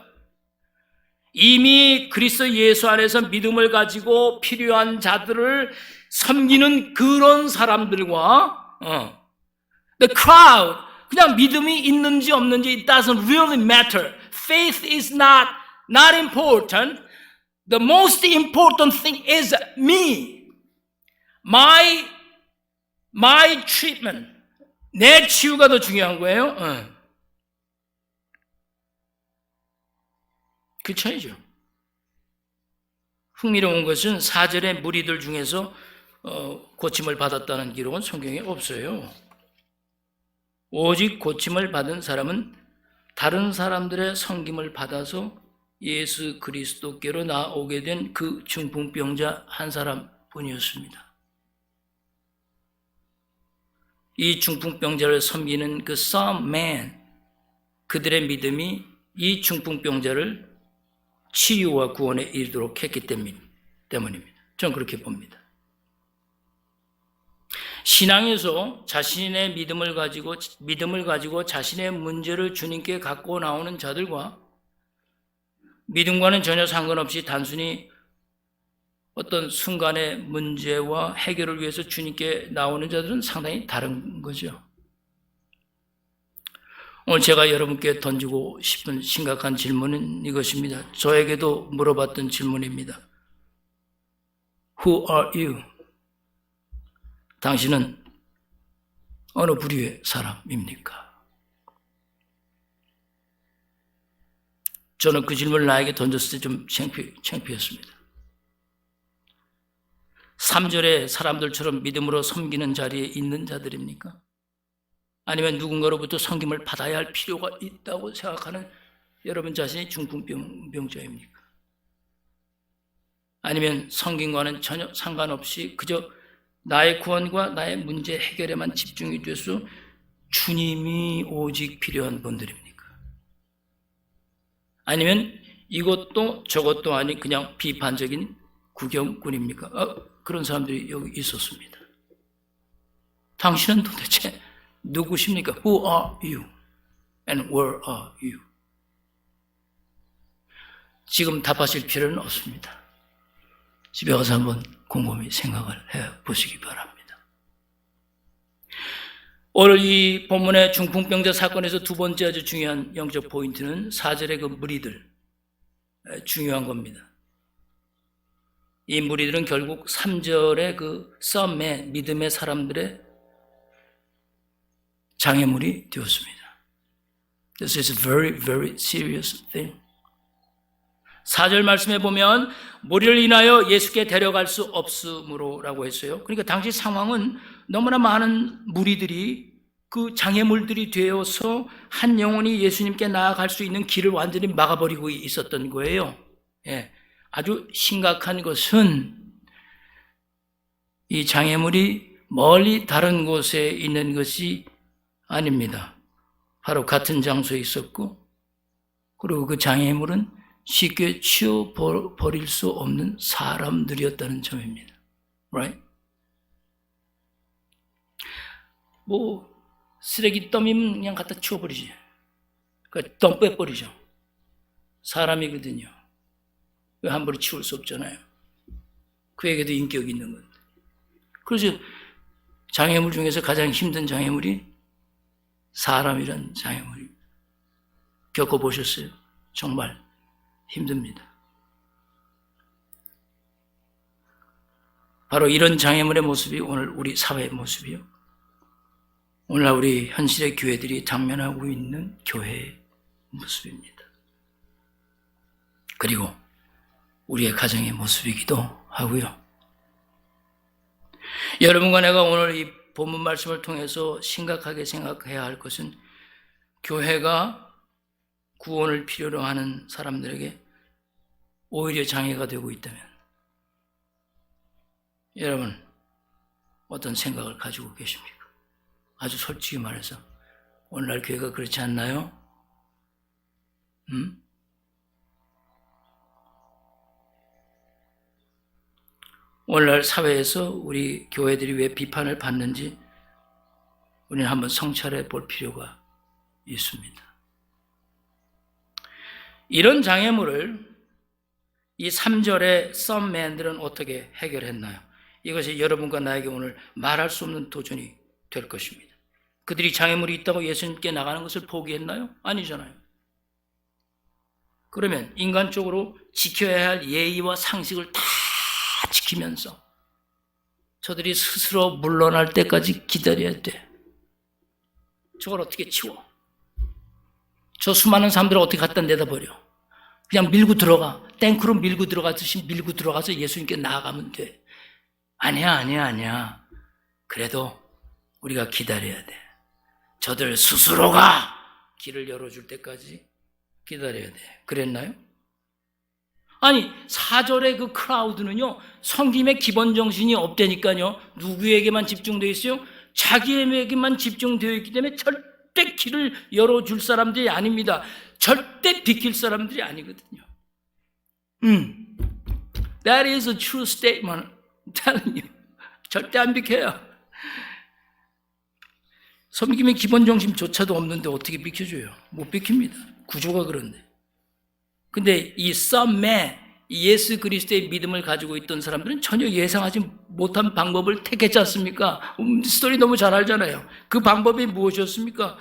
이미 그리스도 예수 안에서 믿음을 가지고 필요한 자들을 섬기는 그런 사람들과 the crowd, 그냥 믿음이 있는지 없는지 it doesn't really matter. Faith is not important. The most important thing is me. My treatment. 내 치유가 더 중요한 거예요. 그 차이죠. 흥미로운 것은 4절의 무리들 중에서 고침을 받았다는 기록은 성경에 없어요. 오직 고침을 받은 사람은 다른 사람들의 섬김을 받아서 예수 그리스도께로 나오게 된 그 중풍병자 한 사람뿐이었습니다. 이 중풍병자를 섬기는 그 some man, 그들의 믿음이 이 중풍병자를 치유와 구원에 이르도록 했기 때문입니다. 저는 그렇게 봅니다. 신앙에서 자신의 믿음을 가지고 자신의 문제를 주님께 갖고 나오는 자들과 믿음과는 전혀 상관없이 단순히 어떤 순간의 문제와 해결을 위해서 주님께 나오는 자들은 상당히 다른 거죠. 오늘 제가 여러분께 던지고 싶은 심각한 질문은 이것입니다. 저에게도 물어봤던 질문입니다. Who are you? 당신은 어느 부류의 사람입니까? 저는 그 질문을 나에게 던졌을 때 좀 창피했습니다. 3절에 사람들처럼 믿음으로 섬기는 자리에 있는 자들입니까? 아니면 누군가로부터 섬김을 받아야 할 필요가 있다고 생각하는 여러분 자신이 중풍병자입니까? 아니면 섬김과는 전혀 상관없이 그저 나의 구원과 나의 문제 해결에만 집중이 돼서 주님이 오직 필요한 분들입니까? 아니면 이것도 저것도 아닌 그냥 비판적인 구경꾼입니까? 그런 사람들이 여기 있었습니다. 당신은 도대체 누구십니까? Who are you? And where are you? 지금 답하실 필요는 없습니다. 집에 가서 한번 곰곰이 생각을 해보시기 바랍니다. 오늘 이 본문의 중풍병자 사건에서 두 번째 아주 중요한 영적 포인트는 4절의 그 무리들, 중요한 겁니다. 이 무리들은 결국 3절의 그 썸의 믿음의 사람들의 장애물이 되었습니다. This is a very, very serious thing. 4절 말씀에 보면 무리를 인하여 예수께 데려갈 수 없으므로라고 했어요. 그러니까 당시 상황은 너무나 많은 무리들이 그 장애물들이 되어서 한 영혼이 예수님께 나아갈 수 있는 길을 완전히 막아버리고 있었던 거예요. 예. 아주 심각한 것은 이 장애물이 멀리 다른 곳에 있는 것이 아닙니다. 바로 같은 장소에 있었고, 그리고 그 장애물은 쉽게 치워버릴 수 없는 사람들이었다는 점입니다. Right? 쓰레기 더미면 그냥 갖다 치워버리지. 그러니까 덤빼버리죠. 사람이거든요. 왜 함부로 치울 수 없잖아요. 그에게도 인격이 있는 건데. 그래서 장애물 중에서 가장 힘든 장애물이 사람이란 장애물입니다. 겪어보셨어요? 정말 힘듭니다. 바로 이런 장애물의 모습이 오늘 우리 사회의 모습이요. 오늘날 우리 현실의 교회들이 당면하고 있는 교회의 모습입니다. 그리고 우리의 가정의 모습이기도 하고요. 여러분과 내가 오늘 이 본문 말씀을 통해서 심각하게 생각해야 할 것은 교회가 구원을 필요로 하는 사람들에게 오히려 장애가 되고 있다면 여러분 어떤 생각을 가지고 계십니까? 아주 솔직히 말해서 오늘날 교회가 그렇지 않나요? 오늘날 사회에서 우리 교회들이 왜 비판을 받는지 우리는 한번 성찰해 볼 필요가 있습니다. 이런 장애물을 이 3절의 썸맨들은 어떻게 해결했나요? 이것이 여러분과 나에게 오늘 말할 수 없는 도전이 될 것입니다. 그들이 장애물이 있다고 예수님께 나가는 것을 포기했나요? 아니잖아요. 그러면 인간적으로 지켜야 할 예의와 상식을 다 지키면서 저들이 스스로 물러날 때까지 기다려야 돼. 저걸 어떻게 치워? 저 수많은 사람들을 어떻게 갖다 내다 버려? 그냥 밀고 들어가. 탱크로 밀고 들어가듯이 밀고 들어가서 예수님께 나아가면 돼. 아니야. 그래도 우리가 기다려야 돼. 저들 스스로가 길을 열어줄 때까지 기다려야 돼. 그랬나요? 아니, 4절의 그 크라우드는요, 섬김의 기본 정신이 없다니까요. 누구에게만 집중되어 있어요? 자기에게만 집중되어 있기 때문에 절대 길을 열어줄 사람들이 아닙니다. 절대 비킬 사람들이 아니거든요. That is a true statement. I'm telling you. 절대 안 비켜요. 섬김의 기본 정신조차도 없는데 어떻게 비켜줘요? 못 비킵니다. 구조가 그런데. 근데 이 썸맨, 예수 그리스도의 믿음을 가지고 있던 사람들은 전혀 예상하지 못한 방법을 택했지 않습니까? 스토리 너무 잘 알잖아요. 그 방법이 무엇이었습니까?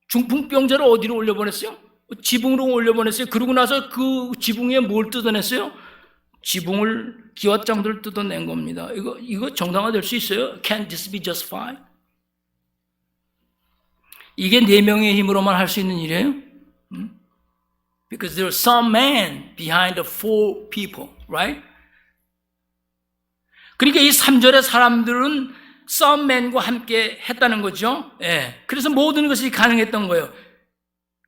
중풍병자를 어디로 올려보냈어요? 지붕으로 올려보냈어요. 그러고 나서 그 지붕에 뭘 뜯어냈어요? 지붕을, 기왓장들을 뜯어낸 겁니다. 이거 정당화될 수 있어요? Can this be justified? 이게 4명의 힘으로만 할 수 있는 일이에요? Because there are some men behind the 4 people, right? 그러니까 이 3절의 사람들은 some men과 함께 했다는 거죠. 예. 그래서 모든 것이 가능했던 거예요.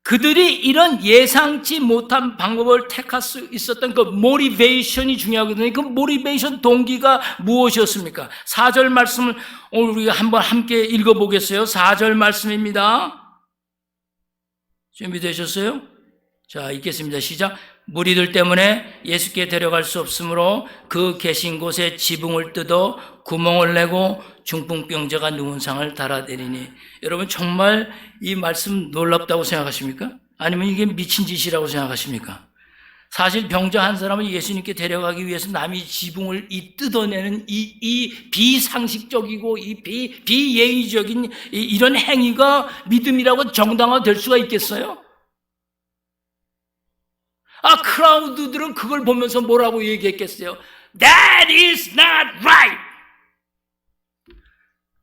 그들이 이런 예상치 못한 방법을 택할 수 있었던 그 모티베이션이 중요하거든요. 그 모티베이션 동기가 무엇이었습니까? 4절 말씀을 오늘 우리가 한번 함께 읽어보겠어요. 4절 말씀입니다. 준비되셨어요? 자, 읽겠습니다. 시작. 무리들 때문에 예수께 데려갈 수 없으므로 그 계신 곳에 지붕을 뜯어 구멍을 내고 중풍병자가 누운 상을 달아내리니. 여러분 정말 이 말씀 놀랍다고 생각하십니까? 아니면 이게 미친 짓이라고 생각하십니까? 사실 병자 한 사람을 예수님께 데려가기 위해서 남이 지붕을 뜯어내는 이 비상식적이고 이 비예의적인 이런 행위가 믿음이라고 정당화될 수가 있겠어요? 크라우드들은 그걸 보면서 뭐라고 얘기했겠어요? That is not right.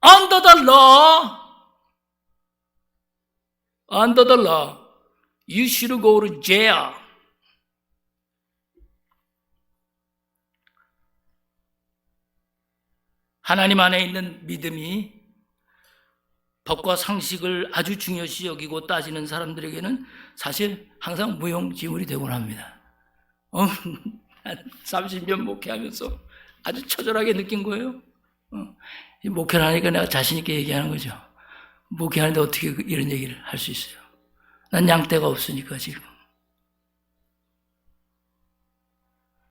Under the law, you should go to jail. 하나님 안에 있는 믿음이 법과 상식을 아주 중요시 여기고 따지는 사람들에게는 사실 항상 무용지물이 되곤 합니다. 30년 목회하면서 아주 처절하게 느낀 거예요. 목회를 하니까 내가 자신 있게 얘기하는 거죠. 목회하는데 어떻게 이런 얘기를 할 수 있어요? 난 양떼가 없으니까 지금.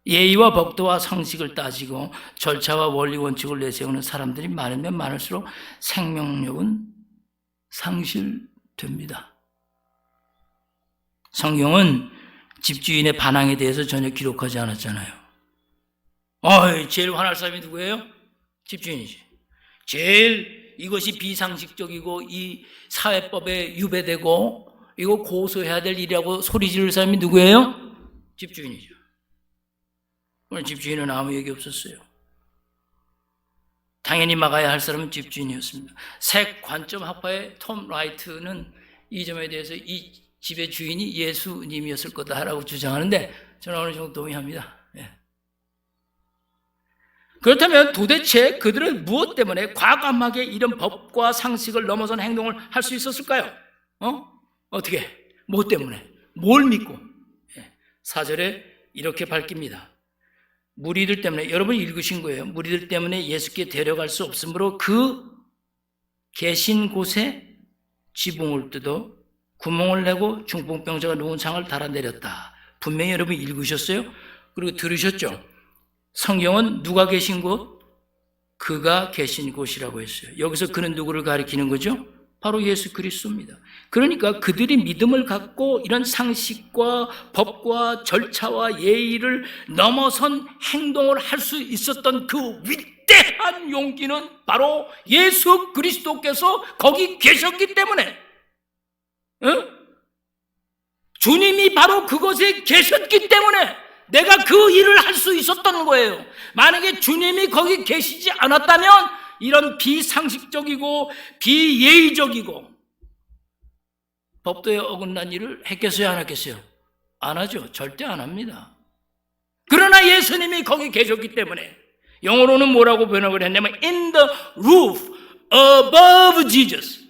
예의와 법도와 상식을 따지고 절차와 원리 원칙을 내세우는 사람들이 많으면 많을수록 생명력은 상실됩니다. 성경은 집주인의 반항에 대해서 전혀 기록하지 않았잖아요. 제일 화날 사람이 누구예요? 집주인이지. 제일 이것이 비상식적이고 이 사회법에 유배되고 이거 고소해야 될 일이라고 소리 지를 사람이 누구예요? 집주인이죠. 오늘 집주인은 아무 얘기 없었어요. 당연히 막아야 할 사람은 집주인이었습니다. 색 관점 학파의 톰 라이트는 이 점에 대해서 이 집의 주인이 예수님이었을 거다라고 주장하는데 저는 어느 정도 동의합니다. 그렇다면 도대체 그들은 무엇 때문에 과감하게 이런 법과 상식을 넘어선 행동을 할 수 있었을까요? 어떻게? 뭐 때문에? 뭘 믿고? 4절에 이렇게 밝힙니다. 무리들 때문에, 여러분이 읽으신 거예요. 무리들 때문에 예수께 데려갈 수 없으므로 그 계신 곳에 지붕을 뜯어 구멍을 내고 중풍병자가 누운 상을 달아내렸다. 분명히 여러분 읽으셨어요? 그리고 들으셨죠? 성경은 누가 계신 곳? 그가 계신 곳이라고 했어요. 여기서 그는 누구를 가리키는 거죠? 바로 예수 그리스도입니다. 그러니까 그들이 믿음을 갖고 이런 상식과 법과 절차와 예의를 넘어선 행동을 할 수 있었던 그 위대한 용기는 바로 예수 그리스도께서 거기 계셨기 때문에, 주님이 바로 그곳에 계셨기 때문에 내가 그 일을 할 수 있었던 거예요. 만약에 주님이 거기 계시지 않았다면 이런 비상식적이고 비예의적이고 법도에 어긋난 일을 했겠어요, 안 했겠어요? 안 하죠. 절대 안 합니다. 그러나 예수님이 거기 계셨기 때문에, 영어로는 뭐라고 번역을 했냐면 in the roof above Jesus,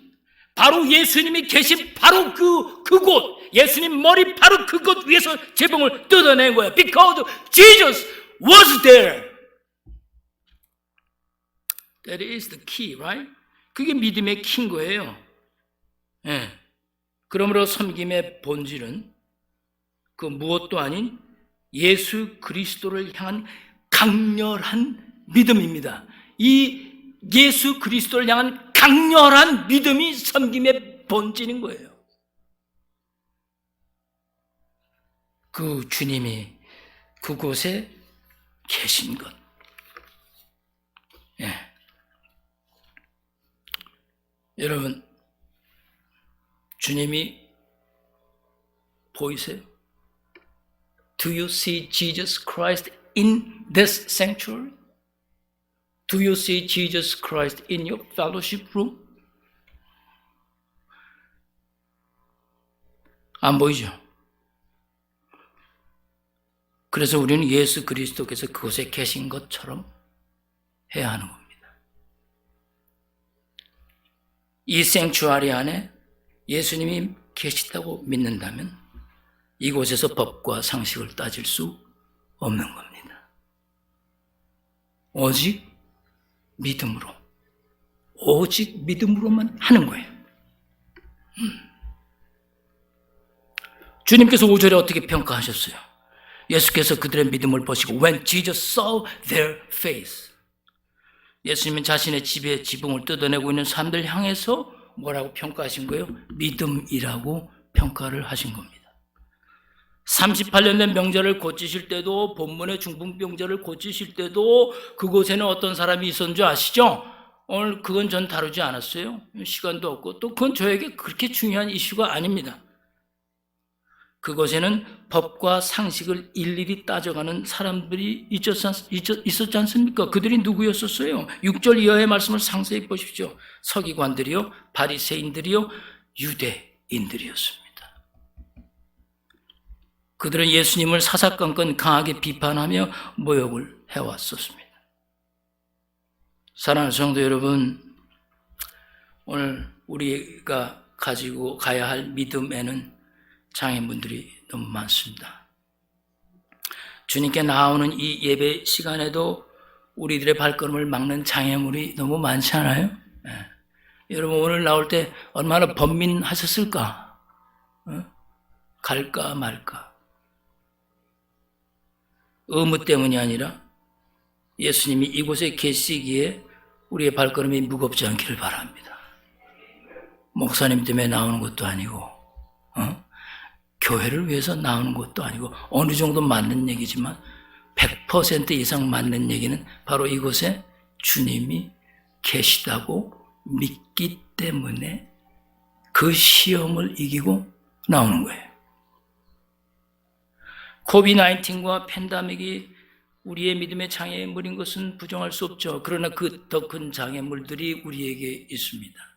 바로 예수님이 계신 바로 그곳, 예수님 머리 바로 그곳 위에서 재봉을 뜯어낸 거예요. Because Jesus was there. That is the key, right? 그게 믿음의 키인 거예요. 예. 그러므로 섬김의 본질은 그 무엇도 아닌 예수 그리스도를 향한 강렬한 믿음입니다. 이 예수 그리스도를 향한 강렬한 믿음이 섬김의 본질인 거예요. 그 주님이 그곳에 계신 것. 예. 여러분, 주님이 보이세요? Do you see Jesus Christ in this sanctuary? Do you see Jesus Christ in your fellowship room? 안 보이죠? 그래서 우리는 예수 그리스도께서 그곳에 계신 것처럼 해야 하는 겁니다. 이 생추아리 안에 예수님이 계시다고 믿는다면 이곳에서 법과 상식을 따질 수 없는 겁니다. 오직 믿음으로, 오직 믿음으로만 하는 거예요. 주님께서 5절에 어떻게 평가하셨어요? 예수께서 그들의 믿음을 보시고 When Jesus saw their faith, 예수님은 자신의 집에 지붕을 뜯어내고 있는 사람들 향해서 뭐라고 평가하신 거예요? 믿음이라고 평가를 하신 겁니다. 38년 된 병자를 고치실 때도, 본문의 중풍병자를 고치실 때도 그곳에는 어떤 사람이 있었는 줄 아시죠? 오늘 그건 전 다루지 않았어요. 시간도 없고 또 그건 저에게 그렇게 중요한 이슈가 아닙니다. 그곳에는 법과 상식을 일일이 따져가는 사람들이 있었지 않습니까? 그들이 누구였었어요? 6절 이하의 말씀을 상세히 보십시오. 서기관들이요, 바리새인들이요, 유대인들이었습니다. 그들은 예수님을 사사건건 강하게 비판하며 모욕을 해왔었습니다. 사랑하는 성도 여러분, 오늘 우리가 가지고 가야 할 믿음에는 장애물들이 너무 많습니다. 주님께 나오는 이 예배 시간에도 우리들의 발걸음을 막는 장애물이 너무 많지 않아요? 네. 여러분 오늘 나올 때 얼마나 번민하셨을까? 갈까 말까? 의무 때문이 아니라 예수님이 이곳에 계시기에 우리의 발걸음이 무겁지 않기를 바랍니다. 목사님 때문에 나오는 것도 아니고 교회를 위해서 나오는 것도 아니고 어느 정도 맞는 얘기지만 100% 이상 맞는 얘기는 바로 이곳에 주님이 계시다고 믿기 때문에 그 시험을 이기고 나오는 거예요. 코비드-19과 팬데믹이 우리의 믿음의 장애물인 것은 부정할 수 없죠. 그러나 그 더 큰 장애물들이 우리에게 있습니다.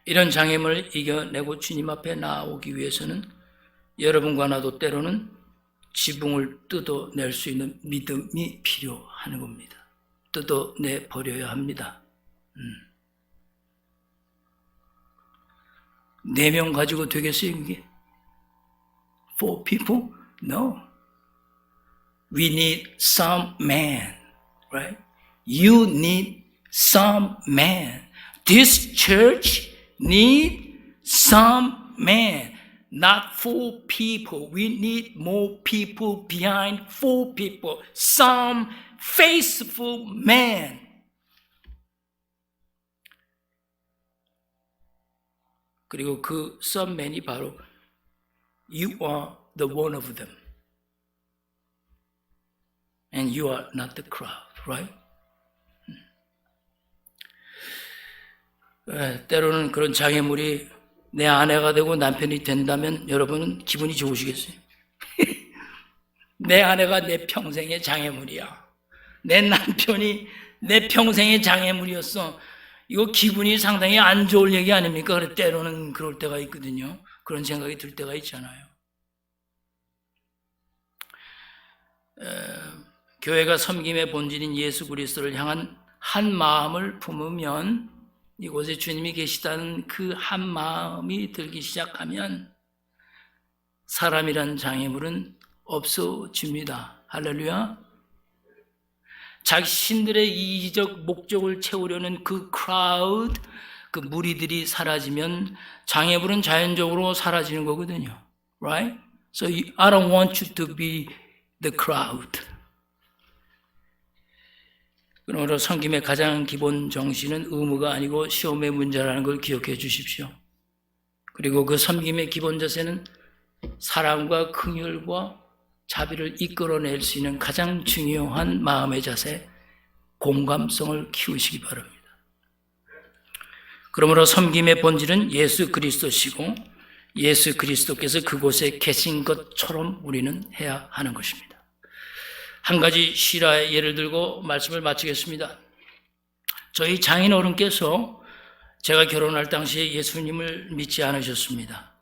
이런 장애물을 이겨내고 주님 앞에 나오기 위해서는 여러분과 나도 때로는 지붕을 뜯어낼 수 있는 믿음이 필요한 겁니다. 뜯어내 버려야 합니다. 4명 가지고 되겠어요, 이게? 4 people? No. We need some man, right? You need some man. This church need some man. Not 4 people. We need more people behind 4 people. Some faithful man. 그리고 그 some man이 바로 You are the one of them. And you are not the crowd, right? 때로는 그런 장애물이 내 아내가 되고 남편이 된다면 여러분은 기분이 좋으시겠어요? 내 아내가 내 평생의 장애물이야. 내 남편이 내 평생의 장애물이었어. 이거 기분이 상당히 안 좋을 얘기 아닙니까? 그래, 때로는 그럴 때가 있거든요. 그런 생각이 들 때가 있잖아요. 교회가 섬김의 본질인 예수 그리스도를 향한 한 마음을 품으면 이곳에 주님이 계시다는 그 한 마음이 들기 시작하면 사람이란 장애물은 없어집니다. 할렐루야. 자신들의 이기적 목적을 채우려는 그 크라우드, 그 무리들이 사라지면 장애물은 자연적으로 사라지는 거거든요. Right? So I don't want you to be the crowd. 그러므로 섬김의 가장 기본 정신은 의무가 아니고 시험의 문제라는 걸 기억해 주십시오. 그리고 그 섬김의 기본 자세는 사랑과 긍휼과 자비를 이끌어낼 수 있는 가장 중요한 마음의 자세, 공감성을 키우시기 바랍니다. 그러므로 섬김의 본질은 예수 그리스도시고 예수 그리스도께서 그곳에 계신 것처럼 우리는 해야 하는 것입니다. 한 가지 실화의 예를 들고 말씀을 마치겠습니다. 저희 장인어른께서 제가 결혼할 당시에 예수님을 믿지 않으셨습니다.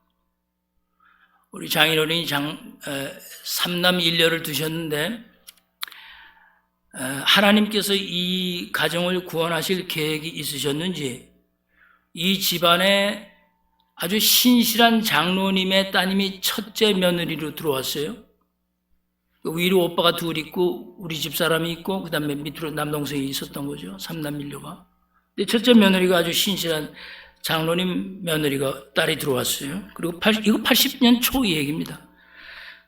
우리 장인어른이 3남 1녀를 두셨는데 하나님께서 이 가정을 구원하실 계획이 있으셨는지 이 집안에 아주 신실한 장로님의 따님이 첫째 며느리로 들어왔어요. 위로 오빠가 둘 있고 우리 집사람이 있고 그 다음에 밑으로 남동생이 있었던 거죠. 3남 1녀가. 근데 첫째 며느리가 아주 신실한 장로님 며느리가 딸이 들어왔어요. 그리고 이거 80년 초 얘기입니다.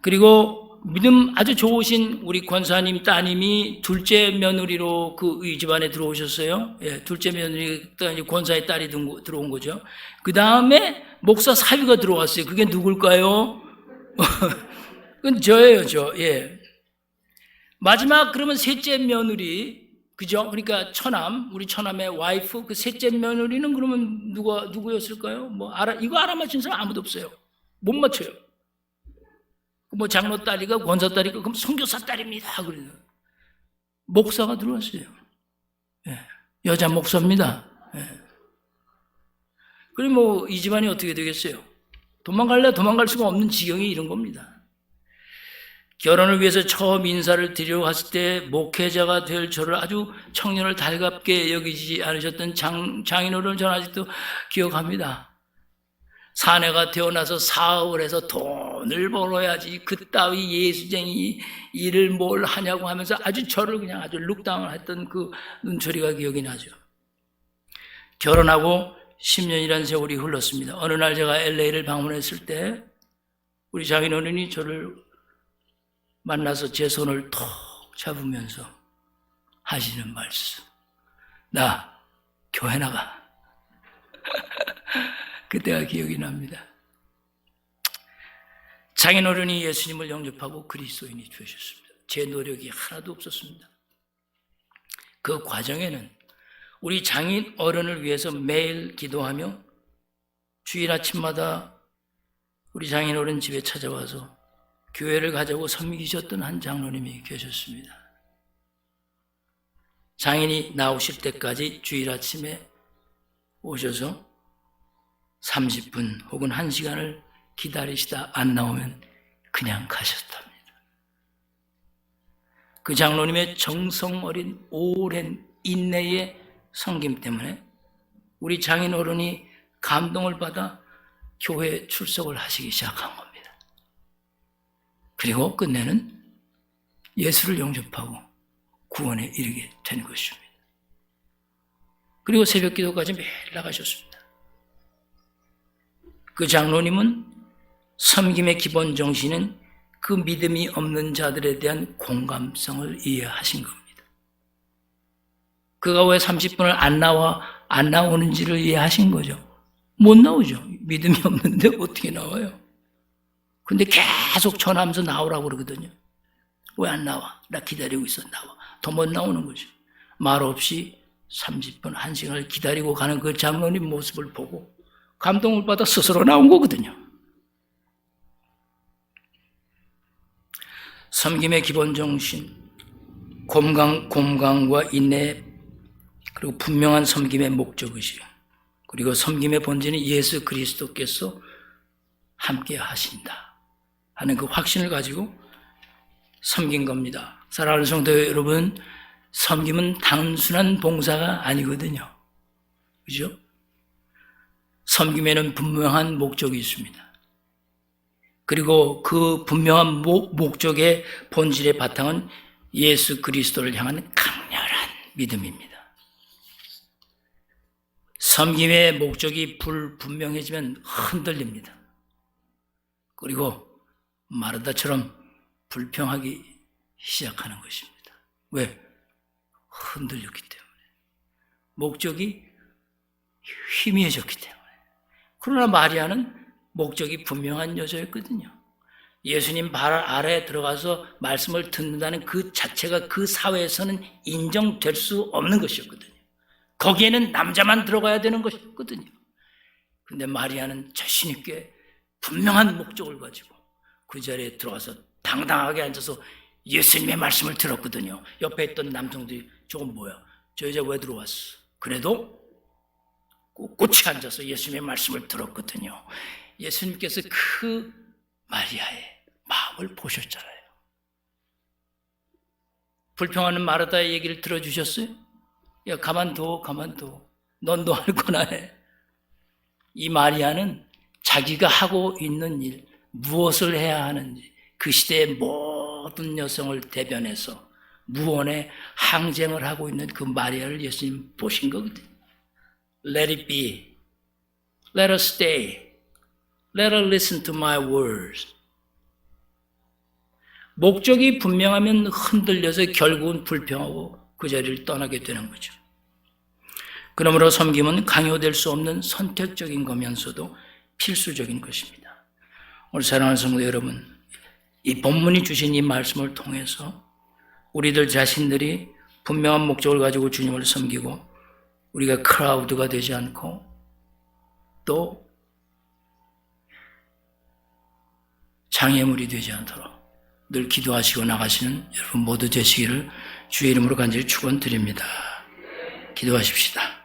그리고 믿음 아주 좋으신 우리 권사님 따님이 둘째 며느리로 이 집안에 들어오셨어요. 예, 둘째 며느리가 이제 권사의 딸이 들어온 거죠. 그 다음에 목사 사위가 들어왔어요. 그게 누굴까요? 그건 저예요, 저. 예. 마지막 그러면 셋째 며느리, 그죠? 그러니까 우리 처남의 와이프, 그 셋째 며느리는 그러면 누구였을까요? 이거 알아맞힌 사람 아무도 없어요. 못 맞춰요. 장로 딸이가, 권사 딸이가, 그럼 선교사 딸입니다. 그래요. 목사가 들어왔어요. 예. 여자 목사입니다. 예. 그럼 이 집안이 어떻게 되겠어요? 도망갈 수가 없는 지경이 이런 겁니다. 결혼을 위해서 처음 인사를 드리러 갔을 때 목회자가 될 저를 아주 청년을 달갑게 여기지 않으셨던 장인어른을 저는 아직도 기억합니다. 사내가 태어나서 사업을 해서 돈을 벌어야지 그따위 예수쟁이 일을 뭘 하냐고 하면서 아주 저를 그냥 아주 룩다운을 했던 그 눈초리가 기억이 나죠. 결혼하고 10년이라는 세월이 흘렀습니다. 어느 날 제가 LA를 방문했을 때 우리 장인어른이 저를 만나서 제 손을 톡 잡으면서 하시는 말씀. 나 교회 나가. 그때가 기억이 납니다. 장인어른이 예수님을 영접하고 그리스도인이 되셨습니다. 제 노력이 하나도 없었습니다. 그 과정에는 우리 장인어른을 위해서 매일 기도하며 주일 아침마다 우리 장인어른 집에 찾아와서 교회를 가자고 섬기셨던 한 장로님이 계셨습니다. 장인이 나오실 때까지 주일 아침에 오셔서 30분 혹은 1시간을 기다리시다 안 나오면 그냥 가셨답니다. 그 장로님의 정성 어린 오랜 인내의 섬김 때문에 우리 장인어른이 감동을 받아 교회에 출석을 하시기 시작한 겁니다. 그리고 끝내는 예수를 영접하고 구원에 이르게 된 것입니다. 그리고 새벽 기도까지 매일 나가셨습니다. 그 장로님은 섬김의 기본 정신은 그 믿음이 없는 자들에 대한 공감성을 이해하신 겁니다. 그가 왜 30분을 안 나오는지를 이해하신 거죠. 못 나오죠. 믿음이 없는데 어떻게 나와요? 근데 계속 전화하면서 나오라고 그러거든요. 왜 안 나와? 나 기다리고 있어. 나와. 더 못 나오는 거죠. 말 없이 30분, 1시간을 기다리고 가는 그 장로님 모습을 보고 감동을 받아 스스로 나온 거거든요. 섬김의 기본 정신, 곰강과 인내, 그리고 분명한 섬김의 목적의식, 그리고 섬김의 본질은 예수 그리스도께서 함께 하신다 하는 그 확신을 가지고 섬긴 겁니다. 사랑하는 성도 여러분, 섬김은 단순한 봉사가 아니거든요. 그죠? 섬김에는 분명한 목적이 있습니다. 그리고 그 분명한 목적의 본질의 바탕은 예수 그리스도를 향한 강렬한 믿음입니다. 섬김의 목적이 불분명해지면 흔들립니다. 그리고 마르다처럼 불평하기 시작하는 것입니다. 왜? 흔들렸기 때문에. 목적이 희미해졌기 때문에. 그러나 마리아는 목적이 분명한 여자였거든요. 예수님 발 아래에 들어가서 말씀을 듣는다는 그 자체가 그 사회에서는 인정될 수 없는 것이었거든요. 거기에는 남자만 들어가야 되는 것이었거든요. 그런데 마리아는 자신 있게 분명한 목적을 가지고 그 자리에 들어가서 당당하게 앉아서 예수님의 말씀을 들었거든요. 옆에 있던 남성들이 저건 뭐야? 저 여자 왜 들어왔어? 그래도 꼿꼿이 앉아서 예수님의 말씀을 들었거든요. 예수님께서 그 마리아의 마음을 보셨잖아요. 불평하는 마르다의 얘기를 들어주셨어요? 야, 가만둬. 넌 너 할 거나 해. 이 마리아는 자기가 하고 있는 일, 무엇을 해야 하는지 그 시대의 모든 여성을 대변해서 무언의 항쟁을 하고 있는 그 마리아를 예수님 보신 거거든요. Let it be. Let her stay. Let her listen to my words. 목적이 분명하면 흔들려서 결국은 불평하고 그 자리를 떠나게 되는 거죠. 그러므로 섬김은 강요될 수 없는 선택적인 거면서도 필수적인 것입니다. 오늘 사랑하는 성도 여러분, 이 본문이 주신 이 말씀을 통해서 우리들 자신들이 분명한 목적을 가지고 주님을 섬기고 우리가 크라우드가 되지 않고 또 장애물이 되지 않도록 늘 기도하시고 나가시는 여러분 모두 되시기를 주의 이름으로 간절히 축원드립니다. 기도하십시다.